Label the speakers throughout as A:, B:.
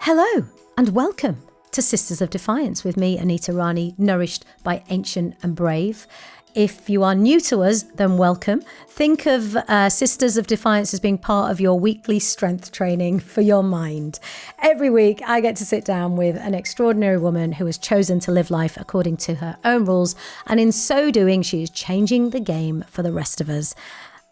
A: Hello and welcome to Sisters of Defiance with me, Anita Rani, nourished by Ancient and Brave. If you are new to us, then welcome. Think of Sisters of Defiance as being part of your weekly strength training for your mind. Every week, I get to sit down with an extraordinary woman who has chosen to live life according to her own rules, and in so doing, she is changing the game for the rest of us.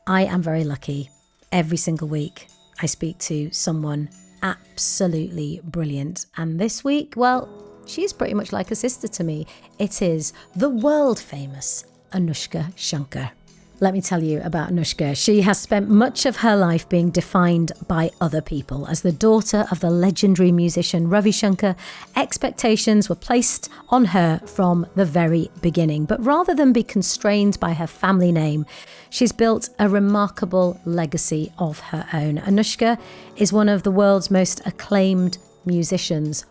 A: I am very lucky. Every single week, I speak to someone absolutely brilliant. And this week, well, she's pretty much like a sister to me. It is the world famous Anoushka Shankar. Let me tell you about Anoushka. She has spent much of her life being defined by other people. As the daughter of the legendary musician Ravi Shankar, expectations were placed on her from the very beginning. But rather than be constrained by her family name, she's built a remarkable legacy of her own. Anoushka is one of the world's most acclaimed musicians,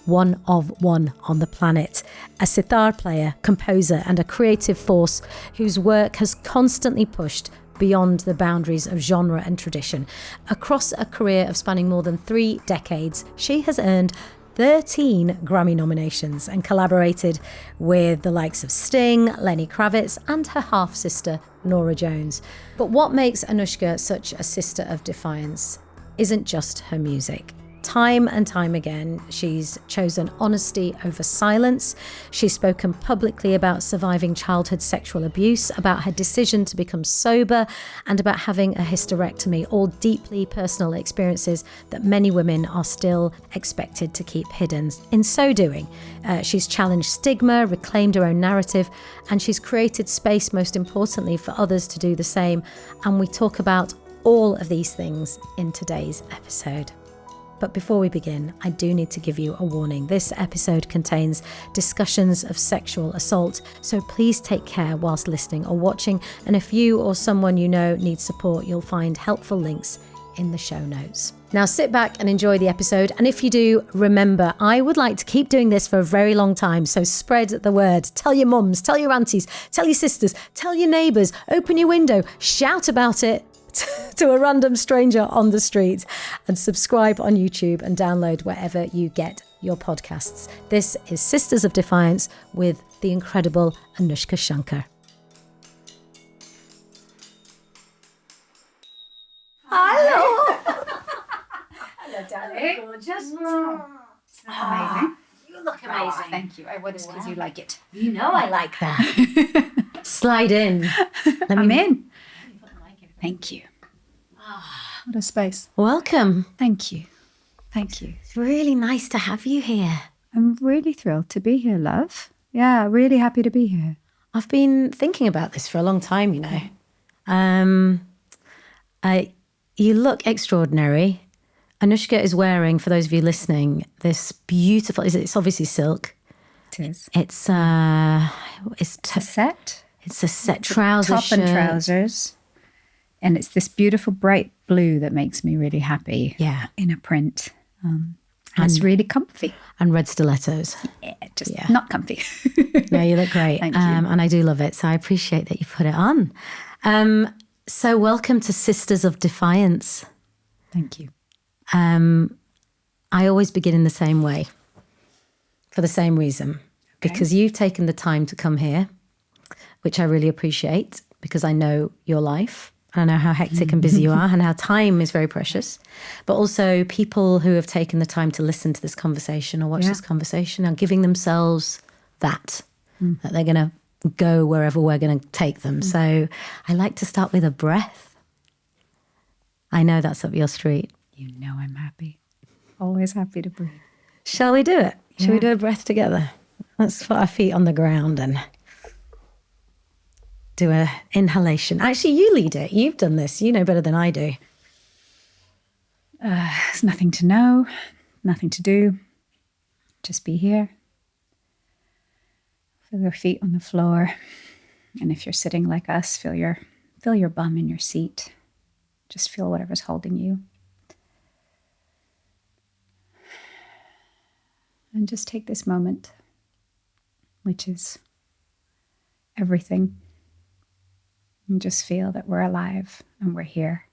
A: one of one on the planet, a sitar player, composer and a creative force whose work has constantly pushed beyond the boundaries of genre and tradition. Across a career of spanning more than 3 decades, she has earned 13 Grammy nominations and collaborated with the likes of Sting, Lenny Kravitz and her half-sister Norah Jones. But what makes Anoushka such a sister of defiance isn't just her music. Time and time again, she's chosen honesty over silence. She's spoken publicly about surviving childhood sexual abuse, about her decision to become sober, and about having a hysterectomy, all deeply personal experiences that many women are still expected to keep hidden. In so doing, she's challenged stigma, reclaimed her own narrative, and she's created space, most importantly, for others to do the same. And we talk about all of these things in today's episode. But before we begin, I do need to give you a warning. This episode contains discussions of sexual assault, so please take care whilst listening or watching. And if you or someone you know needs support, you'll find helpful links in the show notes. Now sit back and enjoy the episode. And if you do, remember, I would like to keep doing this for a very long time. So spread the word. Tell your mums, tell your aunties, tell your sisters, tell your neighbours, open your window, shout about it to a random stranger on the street, and subscribe on YouTube and download wherever you get your podcasts. This is Sisters of Defiance with the incredible Anoushka Shankar. Hello.
B: Hello, darling.
A: Gorgeous.
B: Amazing.
A: You look amazing.
B: Oh, thank you. I would because you like it.
A: You know I like that. Slide in.
B: I'm in. Thank you. What a space.
A: Welcome.
B: Thank you. Thank you.
A: It's really nice to have you here.
B: I'm really thrilled to be here, love. Yeah, really happy to be here.
A: I've been thinking about this for a long time, you know. You look extraordinary. Anoushka is wearing, for those of you listening, this beautiful, it's obviously silk.
B: It is.
A: It's a
B: set.
A: It's a set trouser
B: Top
A: shirt.
B: and trousers. And it's this beautiful bright blue that makes me really happy.
A: Yeah.
B: In a print. And it's really comfy.
A: And red stilettos.
B: Yeah, not comfy.
A: No, you look great.
B: Thank you.
A: And I do love it. So I appreciate that you put it on. So welcome to Sisters of Defiance.
B: Thank you.
A: I always begin in the same way for the same reason.
B: Okay.
A: Because you've taken the time to come here, which I really appreciate because I know your life. I know how hectic and busy you are and how time is very precious. But also people who have taken the time to listen to this conversation or watch this conversation are giving themselves that they're going to go wherever we're going to take them. So I like to start with a breath. I know that's up your street.
B: You know I'm happy. Always happy to breathe.
A: Shall we do it? Shall we
B: Yeah.
A: do a breath together? Let's put our feet on the ground and do a inhalation. Actually, you lead it. You've done this. You know better than I do.
B: There's nothing to know, nothing to do. Just be here. Feel your feet on the floor. And if you're sitting like us, feel your bum in your seat. Just feel whatever's holding you. And just take this moment, which is everything. And just feel that we're alive and we're here.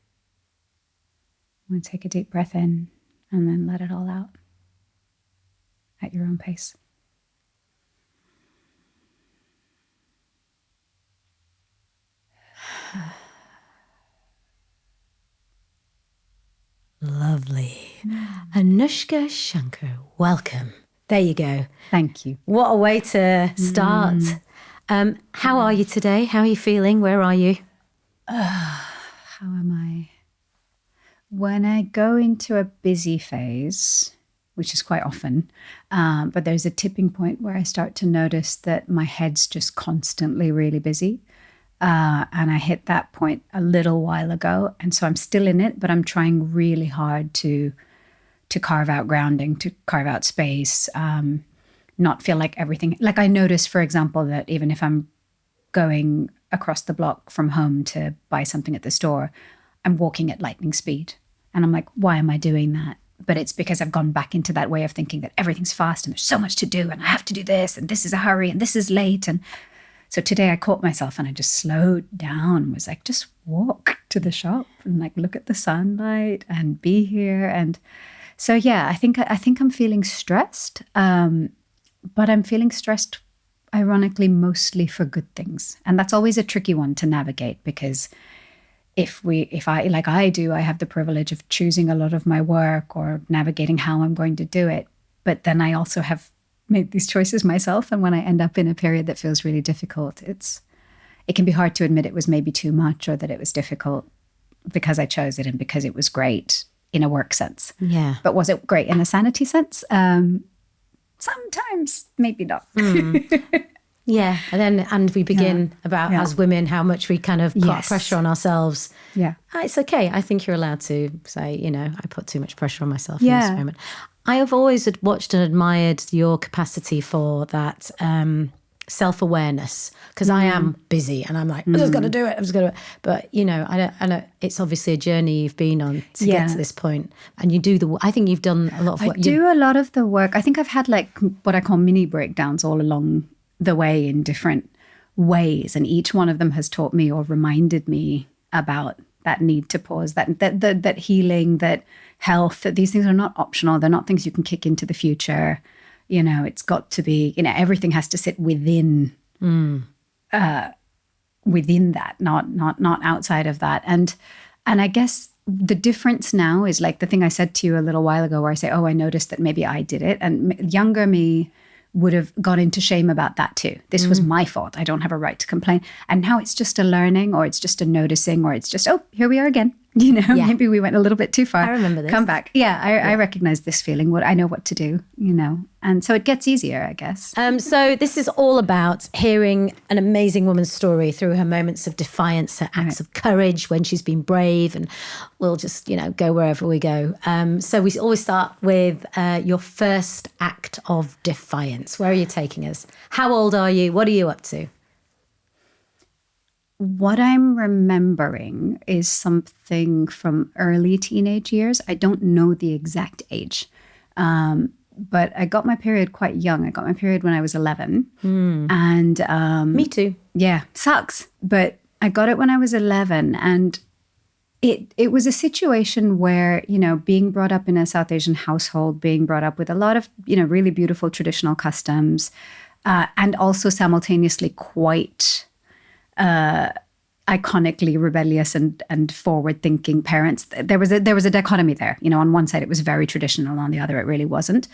B: I'm going to take a deep breath in and then let it all out. at your own pace.
A: Lovely. Anoushka Shankar, welcome. There you go.
B: Thank you.
A: What a way to start. How are you today? How are you feeling? Where are you?
B: How am I? When I go into a busy phase, which is quite often, but there's a tipping point where I start to notice that my head's just constantly really busy. And I hit that point a little while ago. And so I'm still in it, but I'm trying really hard to carve out grounding, to carve out space, not feel like everything. Like I notice, for example, that even if I'm going across the block from home to buy something at the store, I'm walking at lightning speed. And I'm like, why am I doing that? But it's because I've gone back into that way of thinking that everything's fast and there's so much to do and I have to do this and this is a hurry and this is late. And so today I caught myself and I just slowed down, was like, just walk to the shop and like look at the sunlight and be here. And so, yeah, I think I'm feeling stressed, but I'm feeling stressed, ironically, mostly for good things. And that's always a tricky one to navigate because if I, like I do, I have the privilege of choosing a lot of my work or navigating how I'm going to do it. But then I also have made these choices myself. And when I end up in a period that feels really difficult, it can be hard to admit it was maybe too much or that it was difficult because I chose it and because it was great in a work sense.
A: Yeah.
B: But was it great in a sanity sense? Sometimes, maybe not.
A: Yeah. And we begin about as women, how much we kind of put pressure on ourselves.
B: Yeah.
A: It's okay. I think you're allowed to say, I put too much pressure on myself in this moment. I have always watched and admired your capacity for that self-awareness because I am busy and I'm like, I just got to do it. But, I don't, it's obviously a journey you've been on to get to this point. And you do I think you've done a lot of work.
B: I do a lot of the work. I think I've had like what I call mini breakdowns all along the way in different ways. And each one of them has taught me or reminded me about that need to pause, that healing, that health, that these things are not optional. They're not things you can kick into the future. It's got to be, everything has to sit within that, not outside of that. And I guess the difference now is like the thing I said to you a little while ago where I say, I noticed that maybe I did it. And younger me would have got into shame about that too. This was my fault. I don't have a right to complain. And now it's just a learning or it's just a noticing or it's just, here we are again. Maybe we went a little bit too far.
A: I remember this.
B: Come back. Yeah, I recognize this feeling. I know what to do, And so it gets easier, I guess.
A: So this is all about hearing an amazing woman's story through her moments of defiance, her acts of courage when she's been brave, and we'll just, go wherever we go. So we always start with your first act of defiance. Where are you taking us? How old are you? What are you up to?
B: What I'm remembering is something from early teenage years. I don't know the exact age, but I got my period quite young. I got my period when I was 11. And
A: me too.
B: Yeah, sucks. But I got it when I was 11. And it was a situation where, being brought up in a South Asian household, being brought up with a lot of, really beautiful traditional customs, and also simultaneously quite iconically rebellious and forward-thinking parents. There was a dichotomy there. On one side it was very traditional, on the other it really wasn't.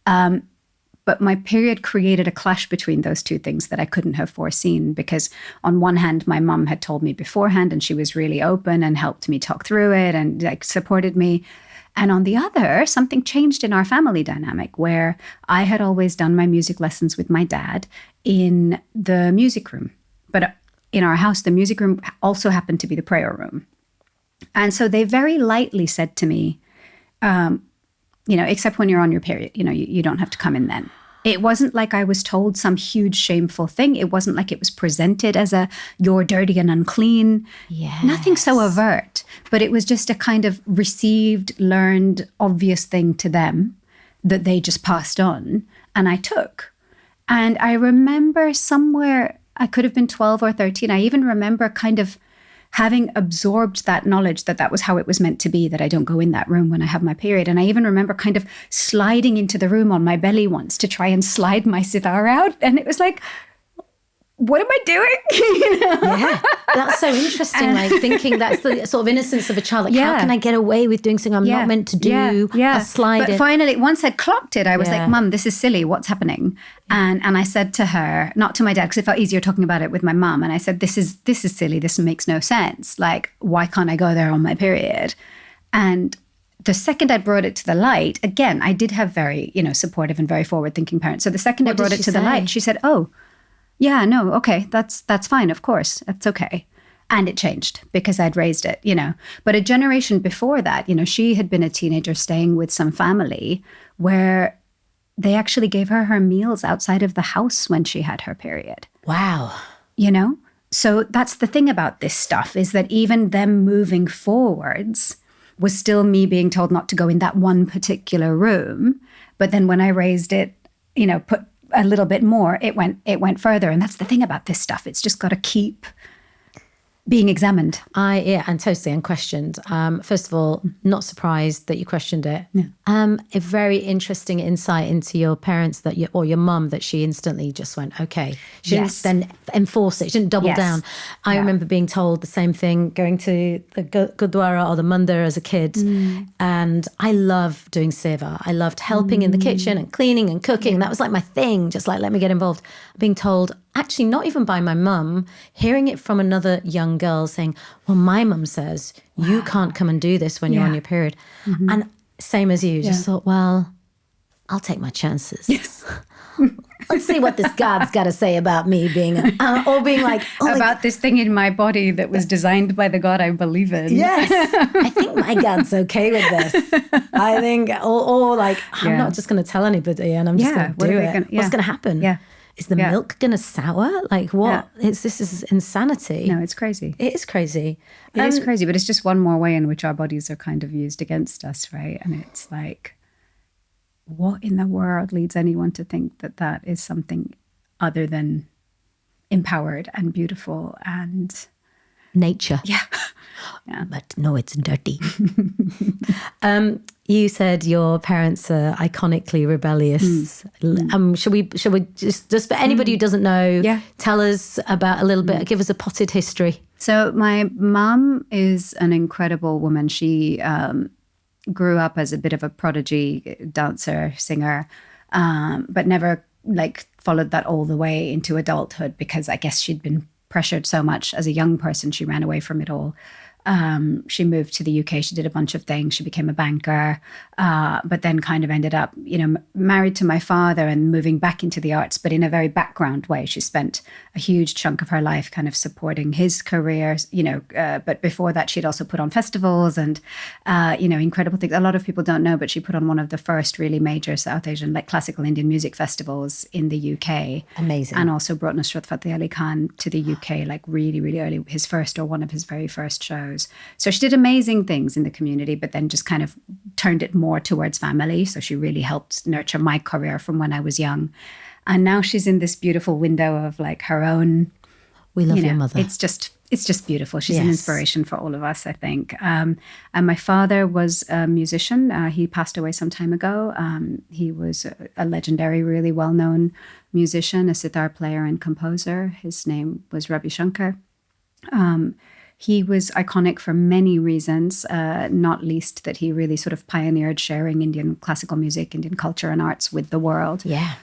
B: But my period created a clash between those two things that I couldn't have foreseen because on one hand, my mum had told me beforehand and she was really open and helped me talk through it and supported me. And on the other, something changed in our family dynamic where I had always done my music lessons with my dad in the music room. But in our house, the music room also happened to be the prayer room. And so they very lightly said to me, except when you're on your period, you don't have to come in then. It wasn't like I was told some huge shameful thing. It wasn't like it was presented as you're dirty and unclean.
A: Yes.
B: Nothing so overt. But it was just a kind of received, learned, obvious thing to them that they just passed on. And I took. And I remember somewhere, I could have been 12 or 13. I even remember kind of having absorbed that knowledge that that was how it was meant to be, that I don't go in that room when I have my period. And I even remember kind of sliding into the room on my belly once to try and slide my sitar out. And it was like, what am I doing? You know?
A: Yeah, that's so interesting. Like thinking that's the sort of innocence of a child. Like, how can I get away with doing something I'm not meant to do? I'll slide
B: But finally, once I'd clocked it, I was like, Mum, this is silly. What's happening? And I said to her, not to my dad, because it felt easier talking about it with my mum. And I said, this is silly. This makes no sense. Like, why can't I go there on my period? And the second I brought it to the light, again, I did have very, supportive and very forward-thinking parents. So the second I brought it to the light, she said, oh, yeah, no, okay, that's fine, of course, that's okay. And it changed because I'd raised it, But a generation before that, she had been a teenager staying with some family where they actually gave her meals outside of the house when she had her period.
A: Wow.
B: So that's the thing about this stuff, is that even them moving forwards was still me being told not to go in that one particular room. But then when I raised it, put a little bit more, it went further. And that's the thing about this stuff. It's just got to keep being examined.
A: And totally unquestioned. First of all, not surprised that you questioned it.
B: Yeah.
A: A very interesting insight into your parents or your mum, that she instantly just went, okay. She didn't then enforce it. She didn't double down. I remember being told the same thing, going to the Gurdwara or the Mandir as a kid. And I loved doing seva. I loved helping in the kitchen and cleaning and cooking. That was like my thing, just like, let me get involved. Being told, actually not even by my mum, hearing it from another young girl saying, well, my mum says you can't come and do this when you're on your period. And same as you, just thought, well, I'll take my chances.
B: Yes.
A: Let's see what this God's got to say about me being, or being like,
B: about this thing in my body that was designed by the God I believe in.
A: Yes. I think my God's okay with this. I think, or like, I'm not just going to tell anybody and I'm just going to do it. What's going to happen?
B: Yeah.
A: Is the milk going to sour? Like what? This is insanity.
B: No, it's crazy.
A: It is crazy.
B: It is crazy, but it's just one more way in which our bodies are kind of used against us, right? And it's like, what in the world leads anyone to think that that is something other than empowered and beautiful and
A: nature?
B: Yeah.
A: But no, it's dirty. You said your parents are iconically rebellious. Should we just for anybody who doesn't know, tell us about a little bit, give us a potted history.
B: So my mom is an incredible woman. She grew up as a bit of a prodigy dancer, singer, but never followed that all the way into adulthood because I guess she'd been pressured so much as a young person. She ran away from it all. She moved to the UK. She did a bunch of things. She became a banker, but then kind of ended up, married to my father and moving back into the arts, but in a very background way. She spent a huge chunk of her life kind of supporting his career, but before that, she'd also put on festivals and, incredible things. A lot of people don't know, but she put on one of the first really major South Asian, classical Indian music festivals in the UK.
A: Amazing.
B: And also brought Nusrat Fateh Ali Khan to the UK, really, really early, his first or one of his very first shows. So she did amazing things in the community, but then just kind of turned it more towards family. So she really helped nurture my career from when I was young. And now she's in this beautiful window of her own.
A: We love your mother.
B: It's just beautiful. She's an inspiration for all of us, I think. And my father was a musician. He passed away some time ago. He was a legendary, really well-known musician, a sitar player and composer. His name was Ravi Shankar. He was iconic for many reasons, not least that he really sort of pioneered sharing Indian classical music, Indian culture and arts with the world.
A: Yeah.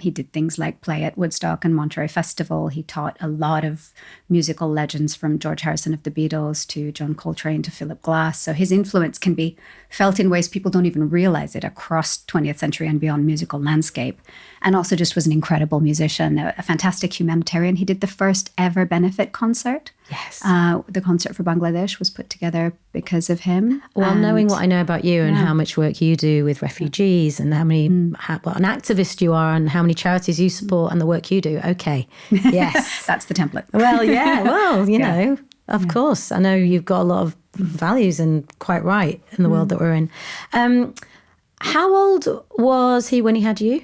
B: He did things like play at Woodstock and Monterey Festival. He taught a lot of musical legends from George Harrison of the Beatles to John Coltrane to Philip Glass. So his influence can be felt in ways people don't even realize it across 20th century and beyond musical landscape. And also just was an incredible musician, a fantastic humanitarian. He did the first ever benefit concert.
A: Yes.
B: The concert for Bangladesh was put together because of him.
A: Well, knowing what I know about you and how much work you do with refugees and what an activist you are and how many charities you support and the work you do. Okay. Yes.
B: That's the template.
A: Well, yeah. Well, you know, of course. I know you've got a lot of values and quite right in the world that we're in. How old was he when he had you?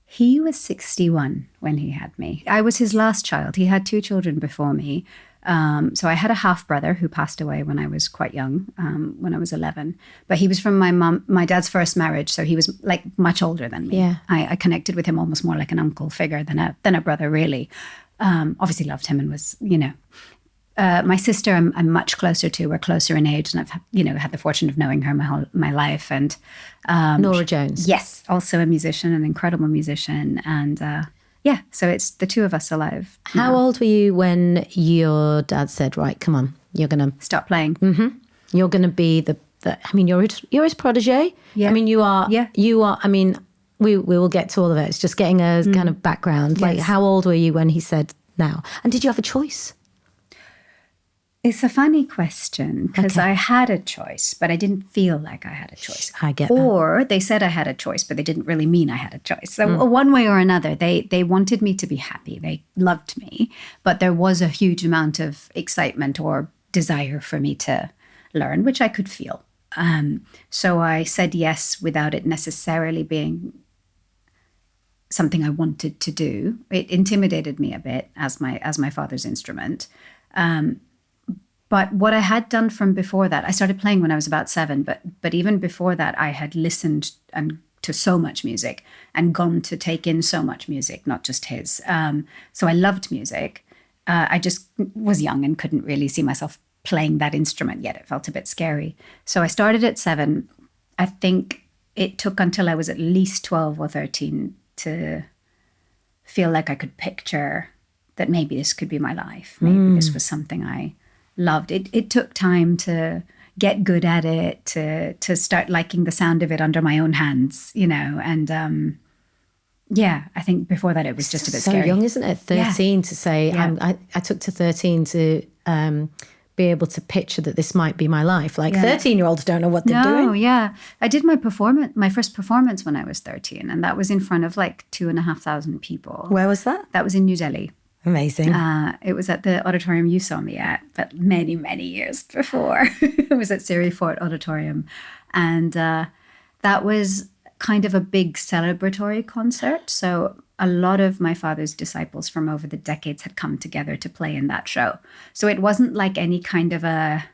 B: He was 61 when he had me. I was his last child. He had 2 children before me. So I had a half brother who passed away when I was quite young, when I was 11. But he was from my dad's first marriage, so he was like much older than me.
A: Yeah.
B: I connected with him almost more like an uncle figure than a brother, really. Obviously loved him and was, my sister I'm much closer to. We're closer in age, and I've had the fortune of knowing her my life. And
A: Nora Jones.
B: yes, also a musician, an incredible musician, and so it's the two of us alive.
A: How old were you when your dad said, "Right, come on, you're gonna
B: Stop playing"?
A: you're gonna be the you're his protege.
B: Yeah.
A: I mean, you are.
B: Yeah.
A: You are. I mean, we will get to all of it. It's just getting a kind of background. Like,
B: Yes.
A: how old were you when he said now? And did you have a choice?
B: It's a funny question because
A: Okay.
B: I had a choice, but I didn't feel like I had a choice.
A: I get that.
B: Or they said I had a choice, but they didn't really mean I had a choice. So one way or another, they wanted me to be happy. They loved me, but there was a huge amount of excitement or desire for me to learn, which I could feel. So I said yes without it necessarily being something I wanted to do. It intimidated me a bit as my father's instrument. But what I had done from before that, I started playing when I was about 7, but even before that, I had listened to so much music and gone to take in so much music, not just his. So I loved music. I just was young and couldn't really see myself playing that instrument yet. It felt a bit scary. So I started at 7. I think it took until I was at least 12 or 13 to feel like I could picture that maybe this could be my life. Maybe this was something I loved. It took time to get good at it, to start liking the sound of it under my own hands, and I think before that it was just a bit
A: so
B: scary.
A: young, isn't it? 13 to say,
B: Yeah.
A: I took to 13 to be able to picture that this might be my life. Like 13-year-olds don't know what they're
B: No,
A: doing.
B: yeah. I did my first performance when I was 13, and that was in front of like 2,500 people.
A: Where was that?
B: That was in New Delhi.
A: Amazing.
B: It was at the auditorium you saw me at, but many, many years before. It was at Siri Fort Auditorium. And that was kind of a big celebratory concert. So a lot of my father's disciples from over the decades had come together to play in that show. So it wasn't like any kind of a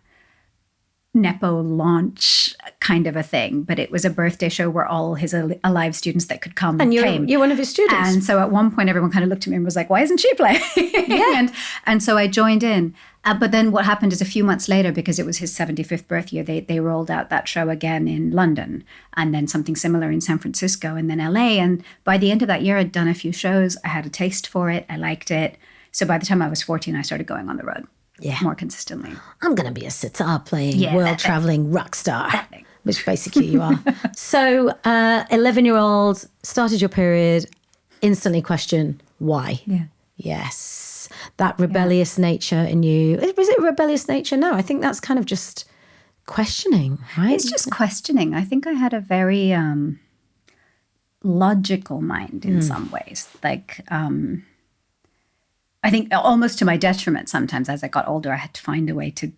B: Nepo launch kind of a thing, but it was a birthday show where all his alive students that could come
A: and
B: came.
A: you're one of his students.
B: And so at one point, everyone kind of looked at me and was like, why isn't she playing?
A: Yeah.
B: and so I joined in. But then what happened is a few months later, because it was his 75th birthday, they rolled out that show again in London, and then something similar in San Francisco, and then LA. And by the end of that year, I'd done a few shows. I had a taste for it. I liked it. So by the time I was 14, I started going on the road more consistently.
A: I'm going to be a sitar playing,
B: Yeah,
A: world traveling rock star,
B: thing.
A: which basically you are. So 11-year-old, started your period, instantly question why.
B: Yeah.
A: Yes. That rebellious nature in you. Was it rebellious nature? No, I think that's kind of just questioning, right?
B: It's just questioning. I think I had a very logical mind in some ways. Like, I think almost to my detriment sometimes as I got older, I had to find a way to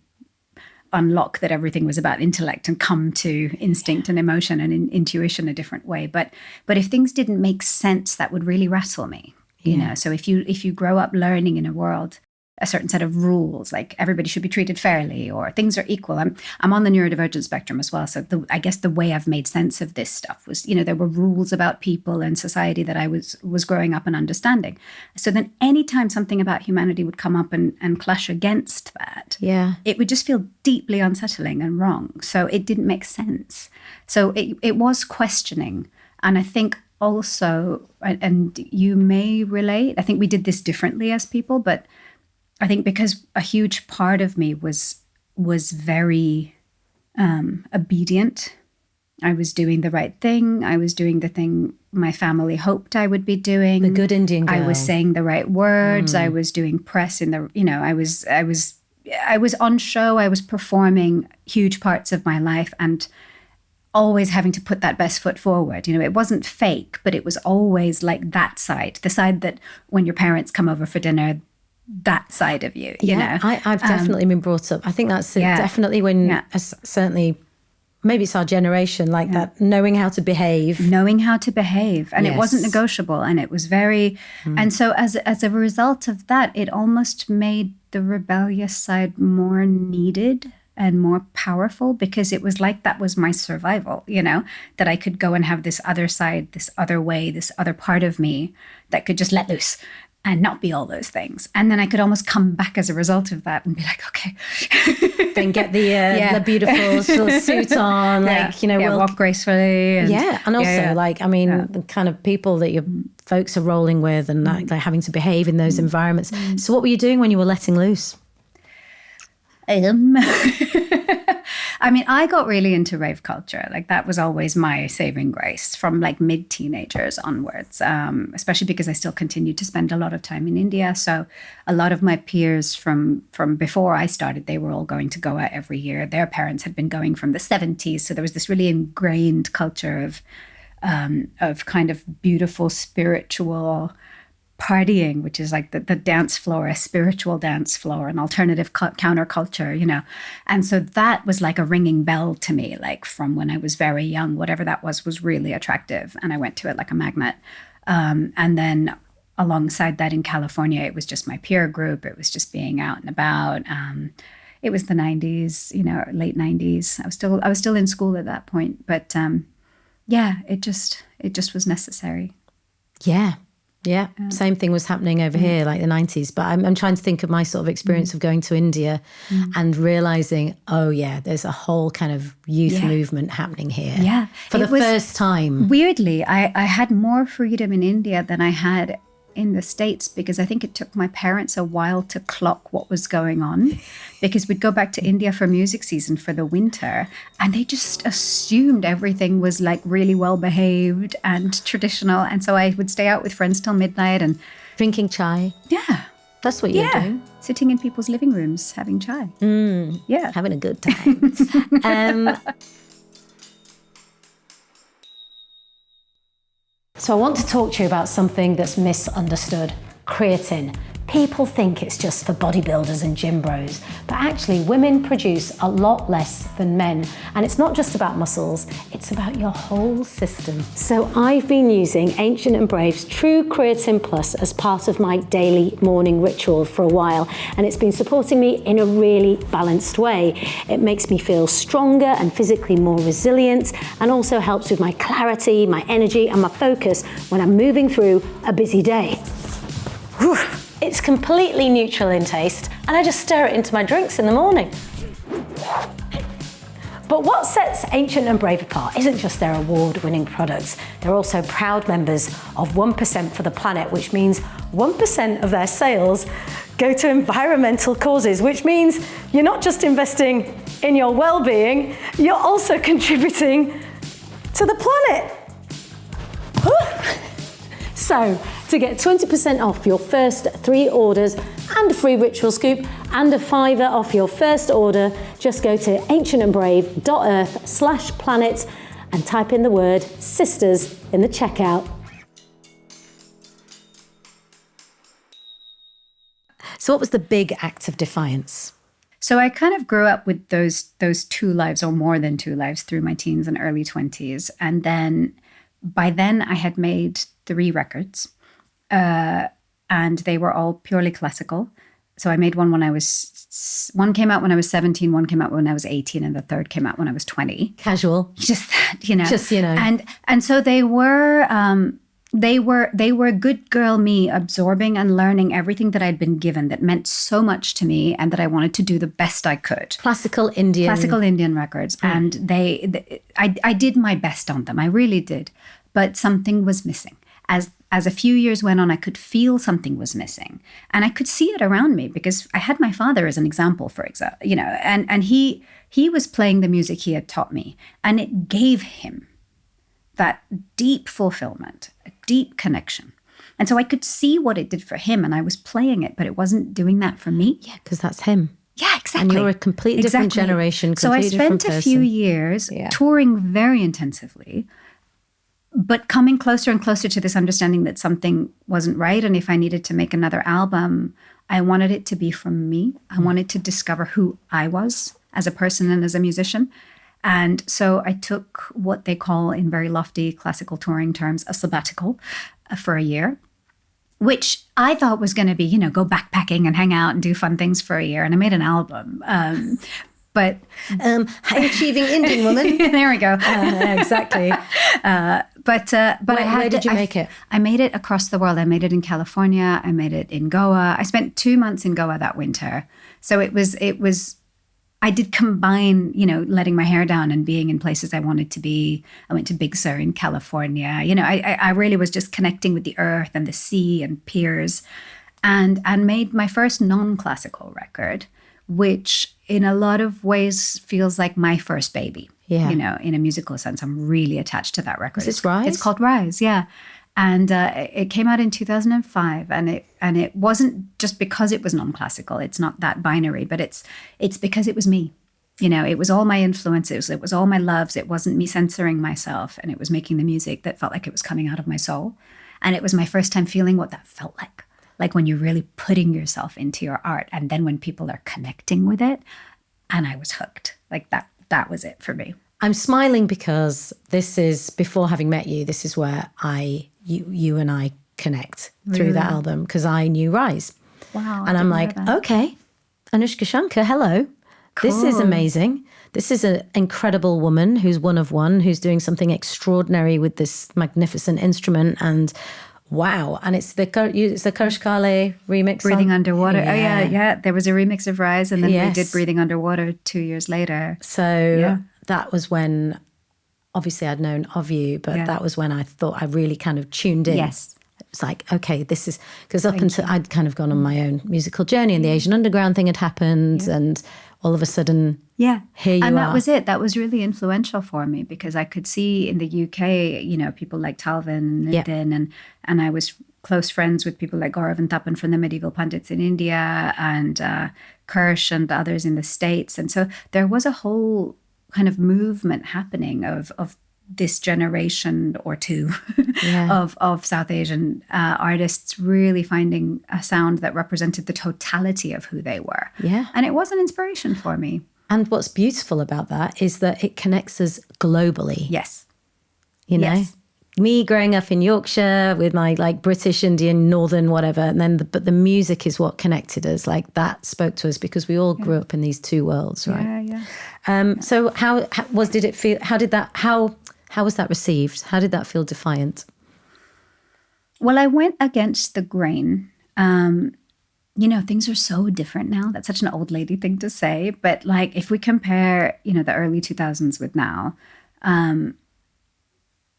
B: unlock that everything was about intellect and come to instinct and emotion and intuition a different way. But if things didn't make sense, that would really rattle me. You know, so if you grow up learning in a world a certain set of rules, like everybody should be treated fairly or things are equal. I'm on the neurodivergent spectrum as well. So I guess the way I've made sense of this stuff was, there were rules about people and society that I was growing up and understanding. So then anytime something about humanity would come up and clash against that, it would just feel deeply unsettling and wrong. So it didn't make sense. So it was questioning. And I think also, and you may relate, I think we did this differently as people, but I think because a huge part of me was very obedient. I was doing the right thing. I was doing the thing my family hoped I would be doing.
A: The good Indian girl.
B: I was saying the right words. I was doing press in the, I was on show. I was performing huge parts of my life and always having to put that best foot forward. It wasn't fake, but it was always like that side, the side that when your parents come over for dinner, that side of you, you know.
A: I've definitely been brought up. I think that's definitely when, certainly maybe it's our generation, like that, knowing how to behave.
B: Knowing how to behave. And it wasn't
A: Yes.
B: negotiable. And it was very, and so as a result of that, it almost made the rebellious side more needed and more powerful, because it was like that was my survival, that I could go and have this other side, this other way, this other part of me that could just let loose and not be all those things. And then I could almost come back as a result of that and be like, okay.
A: Then get the beautiful sort of suit on, we'll
B: walk gracefully. And,
A: and also the kind of people that your folks are rolling with, and like they're having to behave in those environments. So what were you doing when you were letting loose?
B: I got really into rave culture. Like that was always my saving grace from like mid-teenagers onwards, especially because I still continued to spend a lot of time in India. So a lot of my peers from before I started, they were all going to Goa every year. Their parents had been going from the 70s. So there was this really ingrained culture of kind of beautiful spiritual partying, which is like the dance floor, a spiritual dance floor, an alternative counterculture, And so that was like a ringing bell to me, like from when I was very young. Whatever that was really attractive. And I went to it like a magnet. And then alongside that in California, it was just my peer group. It was just being out and about. It was the 90s, late 90s. I was still in school at that point. But it just was necessary.
A: Yeah, same thing was happening over here, like the 90s. But I'm trying to think of my sort of experience of going to India and realizing, there's a whole kind of youth movement happening here.
B: Yeah.
A: For the first time.
B: Weirdly, I had more freedom in India than I had in the States, because I think it took my parents a while to clock what was going on, because we'd go back to India for music season for the winter and they just assumed everything was like really well behaved and traditional. And so I would stay out with friends till midnight and
A: drinking chai.
B: Yeah.
A: That's what you're doing.
B: Sitting in people's living rooms having chai. Yeah.
A: Having a good time. So I want to talk to you about something that's misunderstood, creatine. People think it's just for bodybuilders and gym bros, but actually women produce a lot less than men. And it's not just about muscles, it's about your whole system. So I've been using Ancient and Brave's True Creatine Plus as part of my daily morning ritual for a while, and it's been supporting me in a really balanced way. It makes me feel stronger and physically more resilient, and also helps with my clarity, my energy, and my focus when I'm moving through a busy day. Whew. It's completely neutral in taste, and I just stir it into my drinks in the morning. But what sets Ancient and Brave apart isn't just their award-winning products. They're also proud members of 1% for the Planet, which means 1% of their sales go to environmental causes, which means you're not just investing in your well-being, you're also contributing to the planet. So, to get 20% off your first 3 orders and a free ritual scoop and a £5 off your first order, just go to ancientandbrave.earth/planet and type in the word sisters in the checkout. So what was the big act of defiance?
B: So I kind of grew up with those 2 lives, or more than 2 lives, through my teens and early 20s. And then by then I had made 3 records, and they were all purely classical. So I made one came out when I was 17, one came out when I was 18, and the third came out when I was 20.
A: Casual.
B: Just that,
A: Just,
B: And so they were good girl me, absorbing and learning everything that I'd been given that meant so much to me and that I wanted to do the best I could.
A: Classical Indian
B: records. And I did my best on them. I really did. But something was missing. As a few years went on, I could feel something was missing. And I could see it around me, because I had my father as an example, and he was playing the music he had taught me. And it gave him that deep fulfillment, a deep connection. And so I could see what it did for him, and I was playing it, but it wasn't doing that for me.
A: Yeah, because that's him.
B: Yeah, exactly.
A: And you're a completely different generation,
B: So I spent a few years touring very intensively, but coming closer and closer to this understanding that something wasn't right. And if I needed to make another album, I wanted it to be from me. I wanted to discover who I was as a person and as a musician. And so I took what they call in very lofty classical touring terms a sabbatical for a year, which I thought was going to be, go backpacking and hang out and do fun things for a year. And I made an album. But
A: high achieving Indian woman.
B: there we go.
A: Exactly.
B: But
A: where did you make it?
B: I made it across the world. I made it in California. I made it in Goa. I spent 2 months in Goa that winter. So it was. I did combine, letting my hair down and being in places I wanted to be. I went to Big Sur in California. I really was just connecting with the earth and the sea and piers, and made my first non-classical record, which in a lot of ways feels like my first baby.
A: Yeah.
B: In a musical sense, I'm really attached to that record.
A: Is it Rise?
B: It's called Rise, yeah. And it came out in 2005, and it wasn't just because it was non-classical. It's not that binary, but it's because it was me. It was all my influences. It was all my loves. It wasn't me censoring myself, and it was making the music that felt like it was coming out of my soul. And it was my first time feeling what that felt like when you're really putting yourself into your art, and then when people are connecting with it. And I was hooked. Like that was it for me.
A: I'm smiling because this is, before having met you, this is where you and I connect through that album, because I knew Rise.
B: Wow.
A: And I'm like, okay, Anoushka Shankar, hello. Cool. This is amazing. This is an incredible woman who's one of one, who's doing something extraordinary with this magnificent instrument. And wow. And it's the Kershkale remix.
B: Breathing
A: song?
B: Underwater.
A: Yeah.
B: Oh, yeah. There was a remix of Rise, and then we did Breathing Underwater 2 years later.
A: So that was when, obviously I'd known of you, but that was when I thought I really kind of tuned in.
B: Yes.
A: It was like, okay, this is, because up until I'd kind of gone on my own musical journey, and the Asian Underground thing had happened, and all of a sudden, here you are.
B: And that was it. That was really influential for me, because I could see in the UK, people like Talvin, Lyndon, and I was close friends with people like Gaurav and Tapan from the Medieval Pundits in India, and Kirsch and others in the States. And so there was a whole kind of movement happening of this generation or two of South Asian artists really finding a sound that represented the totality of who they were.
A: Yeah.
B: And it was an inspiration for me.
A: And what's beautiful about that is that it connects us globally.
B: Yes.
A: Me growing up in Yorkshire with my British, Indian, Northern, whatever, and then but the music is what connected us. That spoke to us because we all grew up in these two worlds, right?
B: Yeah.
A: So how did it feel? How was that received? How did that feel Defiant?
B: Well, I went against the grain. Things are so different now. That's such an old lady thing to say. But if we compare, the early 2000s with now,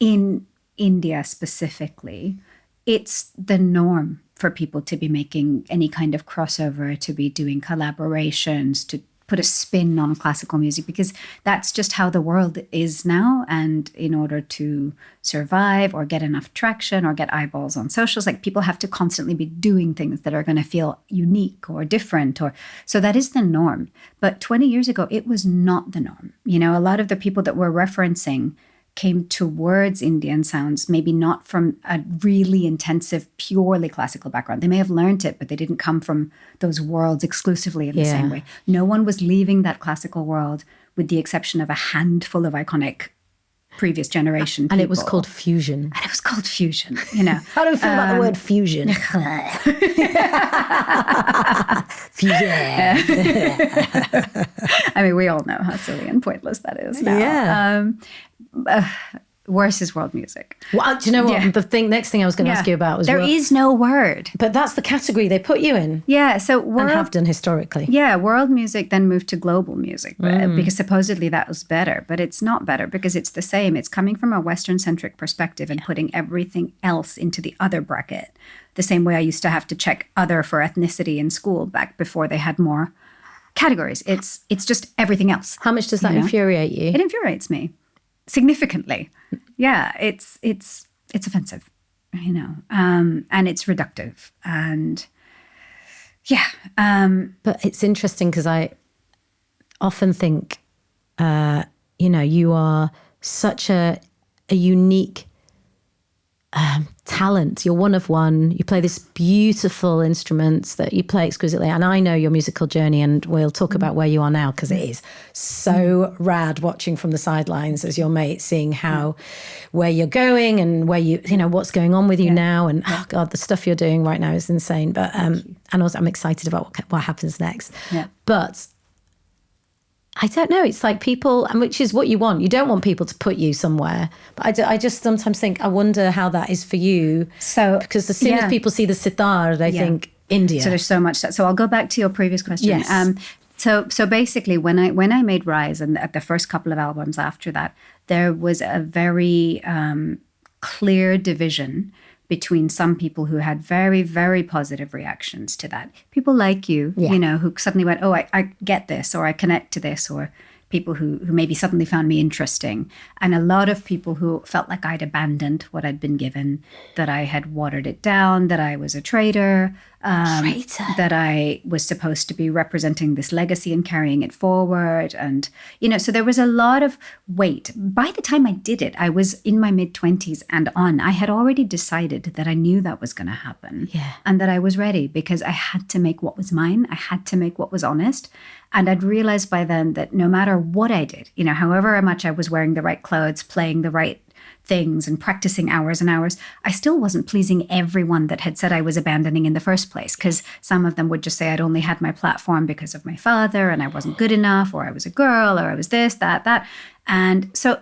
B: in India specifically, it's the norm for people to be making any kind of crossover, to be doing collaborations, to put a spin on classical music, because that's just how the world is now. And in order to survive or get enough traction or get eyeballs on socials, people have to constantly be doing things that are going to feel unique or different, so that is the norm. But 20 years ago, it was not the norm. A lot of the people that we're referencing came towards Indian sounds, maybe not from a really intensive, purely classical background. They may have learned it, but they didn't come from those worlds exclusively in the same way. No one was leaving that classical world, with the exception of a handful of iconic previous generation people.
A: And it was called fusion.
B: How
A: do you feel about the word fusion? Fusion.
B: I mean, we all know how silly and pointless that is now.
A: Yeah.
B: Worse is world music.
A: Well, do you know what? The next thing I was going to ask you about was...
B: There is no word.
A: But that's the category they put you in.
B: Yeah, so...
A: and have done historically.
B: Yeah, world music then moved to global music, because supposedly that was better. But it's not better, because it's the same. It's coming from a Western-centric perspective and putting everything else into the other bracket. The same way I used to have to check other for ethnicity in school back before they had more categories. It's just everything else.
A: How much does that infuriate you?
B: It infuriates me. Significantly. Yeah, it's offensive, and it's reductive, and
A: but it's interesting because I often think, you are such a unique talent. You're one of one. You play this beautiful instrument that you play exquisitely. And I know your musical journey, and we'll talk about where you are now, because it is so rad watching from the sidelines as your mate, seeing where you're going and where you know, what's going on with you now. And oh God, the stuff you're doing right now is insane. But and also I'm excited about what happens next.
B: Yeah.
A: But I don't know. It's like people, and which is what you want. You don't want people to put you somewhere. But I just sometimes think, I wonder how that is for you.
B: So,
A: because as soon as people see the sitar, they think India.
B: So there's so much. So I'll go back to your previous question.
A: Yes.
B: So basically, when I made Rise, and at the first couple of albums after that, there was a very clear division between some people who had very, very positive reactions to that. People like you, you know, who suddenly went, oh, I get this, or I connect to this, or people who maybe suddenly found me interesting. And a lot of people who felt like I'd abandoned what I'd been given, that I had watered it down, that I was a traitor, that I was supposed to be representing this legacy and carrying it forward. And, you know, so there was a lot of weight. By the time I did it, I was in my mid-20s and on. I had already decided that I knew that was going to happen.
A: Yeah.
B: And that I was ready, because I had to make what was mine. I had to make what was honest. And I'd realized by then that no matter what I did, you know, however much I was wearing the right clothes, playing the right things and practicing hours and hours, I still wasn't pleasing everyone that had said I was abandoning in the first place, because some of them would just say I'd only had my platform because of my father and I wasn't good enough, or I was a girl, or I was this, that. And so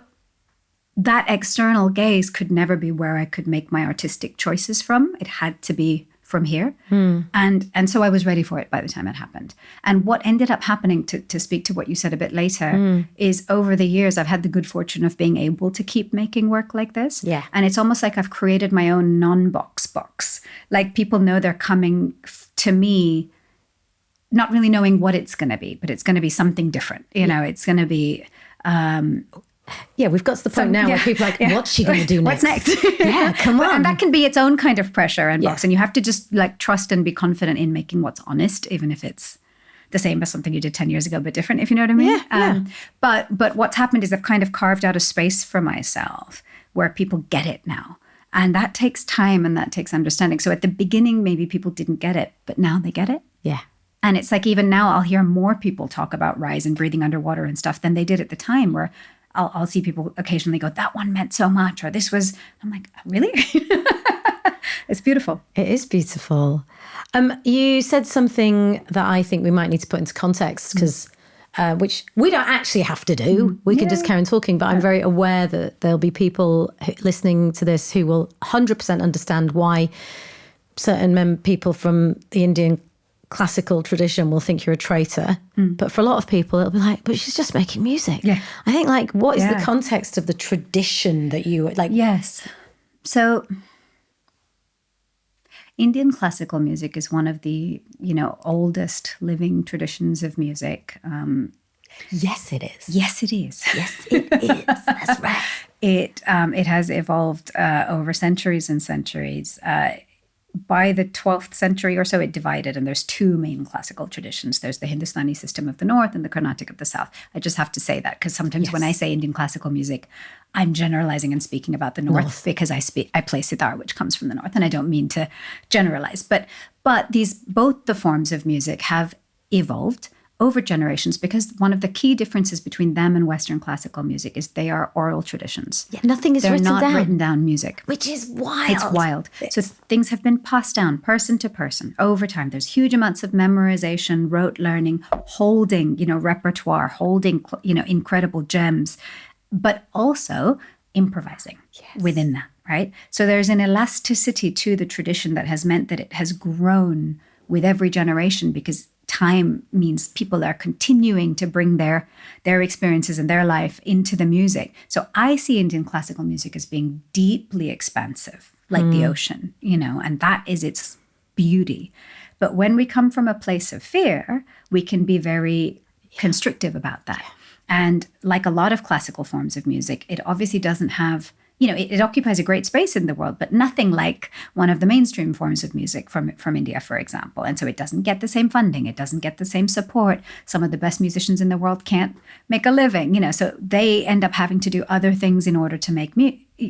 B: that external gaze could never be where I could make my artistic choices from. It had to be from here. And so I was ready for it by the time it happened. And what ended up happening, to speak to what you said a bit later, is over the years, I've had the good fortune of being able to keep making work like this.
A: Yeah.
B: And it's almost like I've created my own non-box box. Like people know they're coming to me, not really knowing what it's going to be, but it's going to be something different. You know, it's going to be...
A: we've got to the point now where people are like, what's she going to do next?
B: What's next?
A: Yeah, come on.
B: And that can be its own kind of pressure and box. And you have to just like trust and be confident in making what's honest, even if it's the same as something you did 10 years ago, but different, if you know what I mean. But what's happened is I've kind of carved out a space for myself where people get it now. And that takes time and that takes understanding. So at the beginning, maybe people didn't get it, but now they get it.
A: Yeah.
B: And it's like, even now I'll hear more people talk about Rise and breathing underwater and stuff than they did at the time, where I'll see people occasionally go, that one meant so much, or this was, I'm like, really? It's beautiful.
A: It is beautiful. You said something that I think we might need to put into context, because which we don't actually have to do. We can just carry on talking, but I'm very aware that there'll be people listening to this who will 100% understand why certain people from the Indian classical tradition will think you're a traitor. But for a lot of people, it'll be like, but she's just making music.
B: Yeah.
A: I think, like, what is the context of the tradition that you like?
B: Yes. So Indian classical music is one of the, you know, oldest living traditions of music.
A: Yes, it is.
B: Yes, it is.
A: Yes, it is. That's right.
B: It has evolved over centuries and centuries. By the 12th century or so, it divided, and there's two main classical traditions. There's the Hindustani system of the north and the Carnatic of the south. I just have to say that, because sometimes when I say Indian classical music, I'm generalizing and speaking about the north. Because I play sitar, which comes from the north, and I don't mean to generalize. But both the forms of music have evolved over generations, because one of the key differences between them and Western classical music is they are oral traditions.
A: Yeah, nothing is written down.
B: They're not written down music.
A: Which is wild.
B: It's wild. So things have been passed down person to person over time. There's huge amounts of memorization, rote learning, holding, you know, repertoire, holding, you know, incredible gems, but also improvising within that, right? So there's an elasticity to the tradition that has meant that it has grown with every generation, because time means people are continuing to bring their experiences and their life into the music. So I see Indian classical music as being deeply expansive, like the ocean, you know, and that is its beauty. But when we come from a place of fear, we can be very constrictive about that. And like a lot of classical forms of music, it obviously doesn't have, you know, it occupies a great space in the world, but nothing like one of the mainstream forms of music from India, for example. And so it doesn't get the same funding. It doesn't get the same support. Some of the best musicians in the world can't make a living, you know, so they end up having to do other things in order to make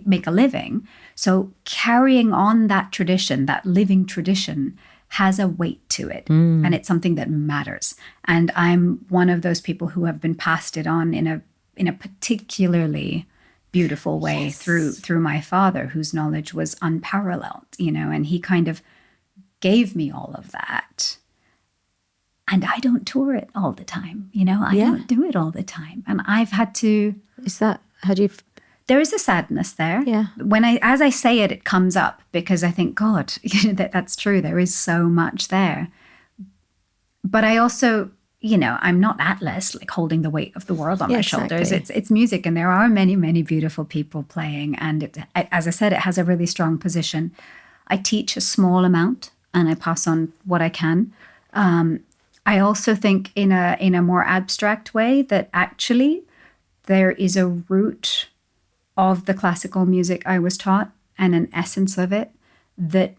B: make a living. So carrying on that tradition, that living tradition, has a weight to it, and it's something that matters. And I'm one of those people who have been passed it on in a particularly beautiful way through my father, whose knowledge was unparalleled, and he kind of gave me all of that. And I don't tour it all the time, I don't do it all the time. And I've had to... There is a sadness there.
A: Yeah.
B: As I say it, it comes up because I think, God, that's true. There is so much there. But I also, I'm not Atlas, like holding the weight of the world on my shoulders. It's music, and there are many, many beautiful people playing. And as I said, it has a really strong position. I teach a small amount, and I pass on what I can. I also think in a more abstract way that actually there is a root of the classical music I was taught and an essence of it that,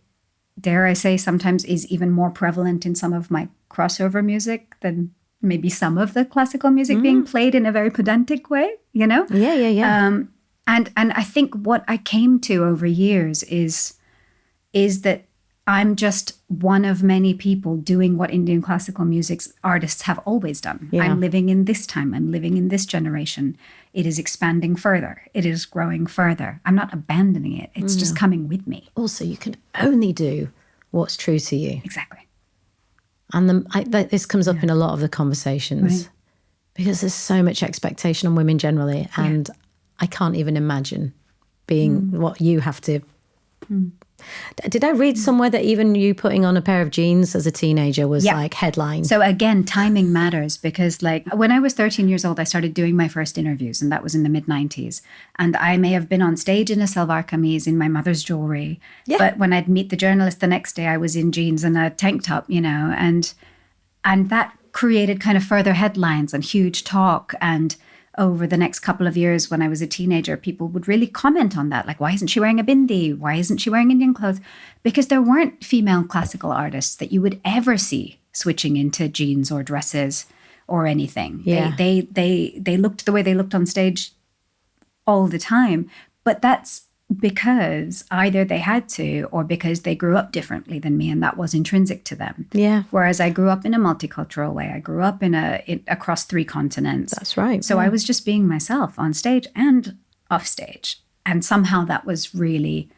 B: dare I say, sometimes is even more prevalent in some of my crossover music than maybe some of the classical music being played in a very pedantic way,
A: Yeah.
B: And I think what I came to over years is that I'm just one of many people doing what Indian classical music artists have always done.
A: Yeah.
B: I'm living in this time. I'm living in this generation. It is expanding further. It is growing further. I'm not abandoning it. It's just coming with me.
A: Also, you can only do what's true to you.
B: Exactly.
A: And this comes up in a lot of the conversations because there's so much expectation on women generally. And I can't even imagine being what you have to... Did I read somewhere that even you putting on a pair of jeans as a teenager was like headline?
B: So again, timing matters because like when I was 13 years old, I started doing my first interviews, and that was in the mid-90s. And I may have been on stage in a salwar kameez in my mother's jewelry. Yeah. But when I'd meet the journalist the next day, I was in jeans and a tank top, and that created kind of further headlines and huge talk. And over the next couple of years, when I was a teenager, people would really comment on that. Like, why isn't she wearing a bindi? Why isn't she wearing Indian clothes? Because there weren't female classical artists that you would ever see switching into jeans or dresses or anything.
A: Yeah.
B: They looked the way they looked on stage all the time. But that's because either they had to or because they grew up differently than me, and that was intrinsic to them.
A: Yeah.
B: Whereas I grew up in a multicultural way. I grew up across 3 continents.
A: That's right.
B: So I was just being myself on stage and off stage. And somehow that was really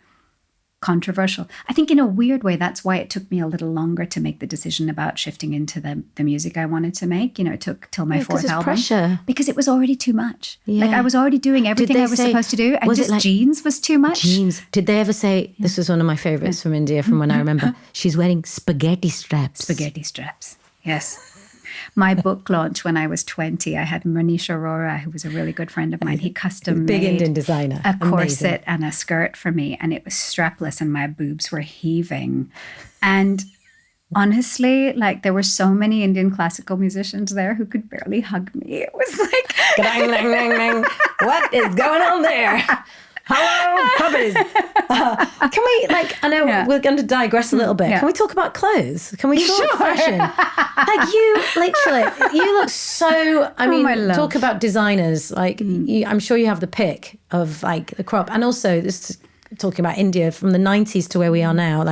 B: controversial. I think in a weird way, that's why it took me a little longer to make the decision about shifting into the music I wanted to make. It took till my 4th album.
A: Pressure.
B: Because it was already too much.
A: Yeah.
B: Like I was already doing everything I was supposed to do. And just jeans was too much.
A: Jeans. Did they ever say, this was one of my favorites from India from when I remember, she's wearing spaghetti straps.
B: Spaghetti straps. Yes. My book launch when I was 20, I had Manish Arora, who was a really good friend of mine. He custom
A: big
B: made
A: Indian designer.
B: A corset and a skirt for me, and it was strapless and my boobs were heaving. And honestly, like there were so many Indian classical musicians there who could barely hug me. It was like,
A: what is going on there? Hello, puppies. Can we, I know we're going to digress a little bit. Yeah. Can we talk about clothes? Can we talk fashion? You look so, talk about designers. I'm sure you have the pick of the crop. And also this talking about India from the 90s to where we are now,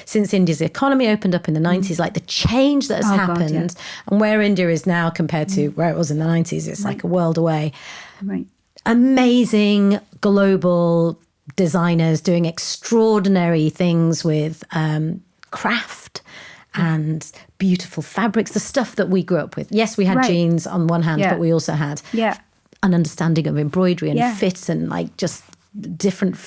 A: since India's economy opened up in the 90s, the change that has happened and where India is now compared to where it was in the 90s, it's like a world away.
B: Right.
A: Amazing global designers doing extraordinary things with craft and beautiful fabrics, the stuff that we grew up with. Yes, we had jeans on one hand, but we also had an understanding of embroidery and fit and just different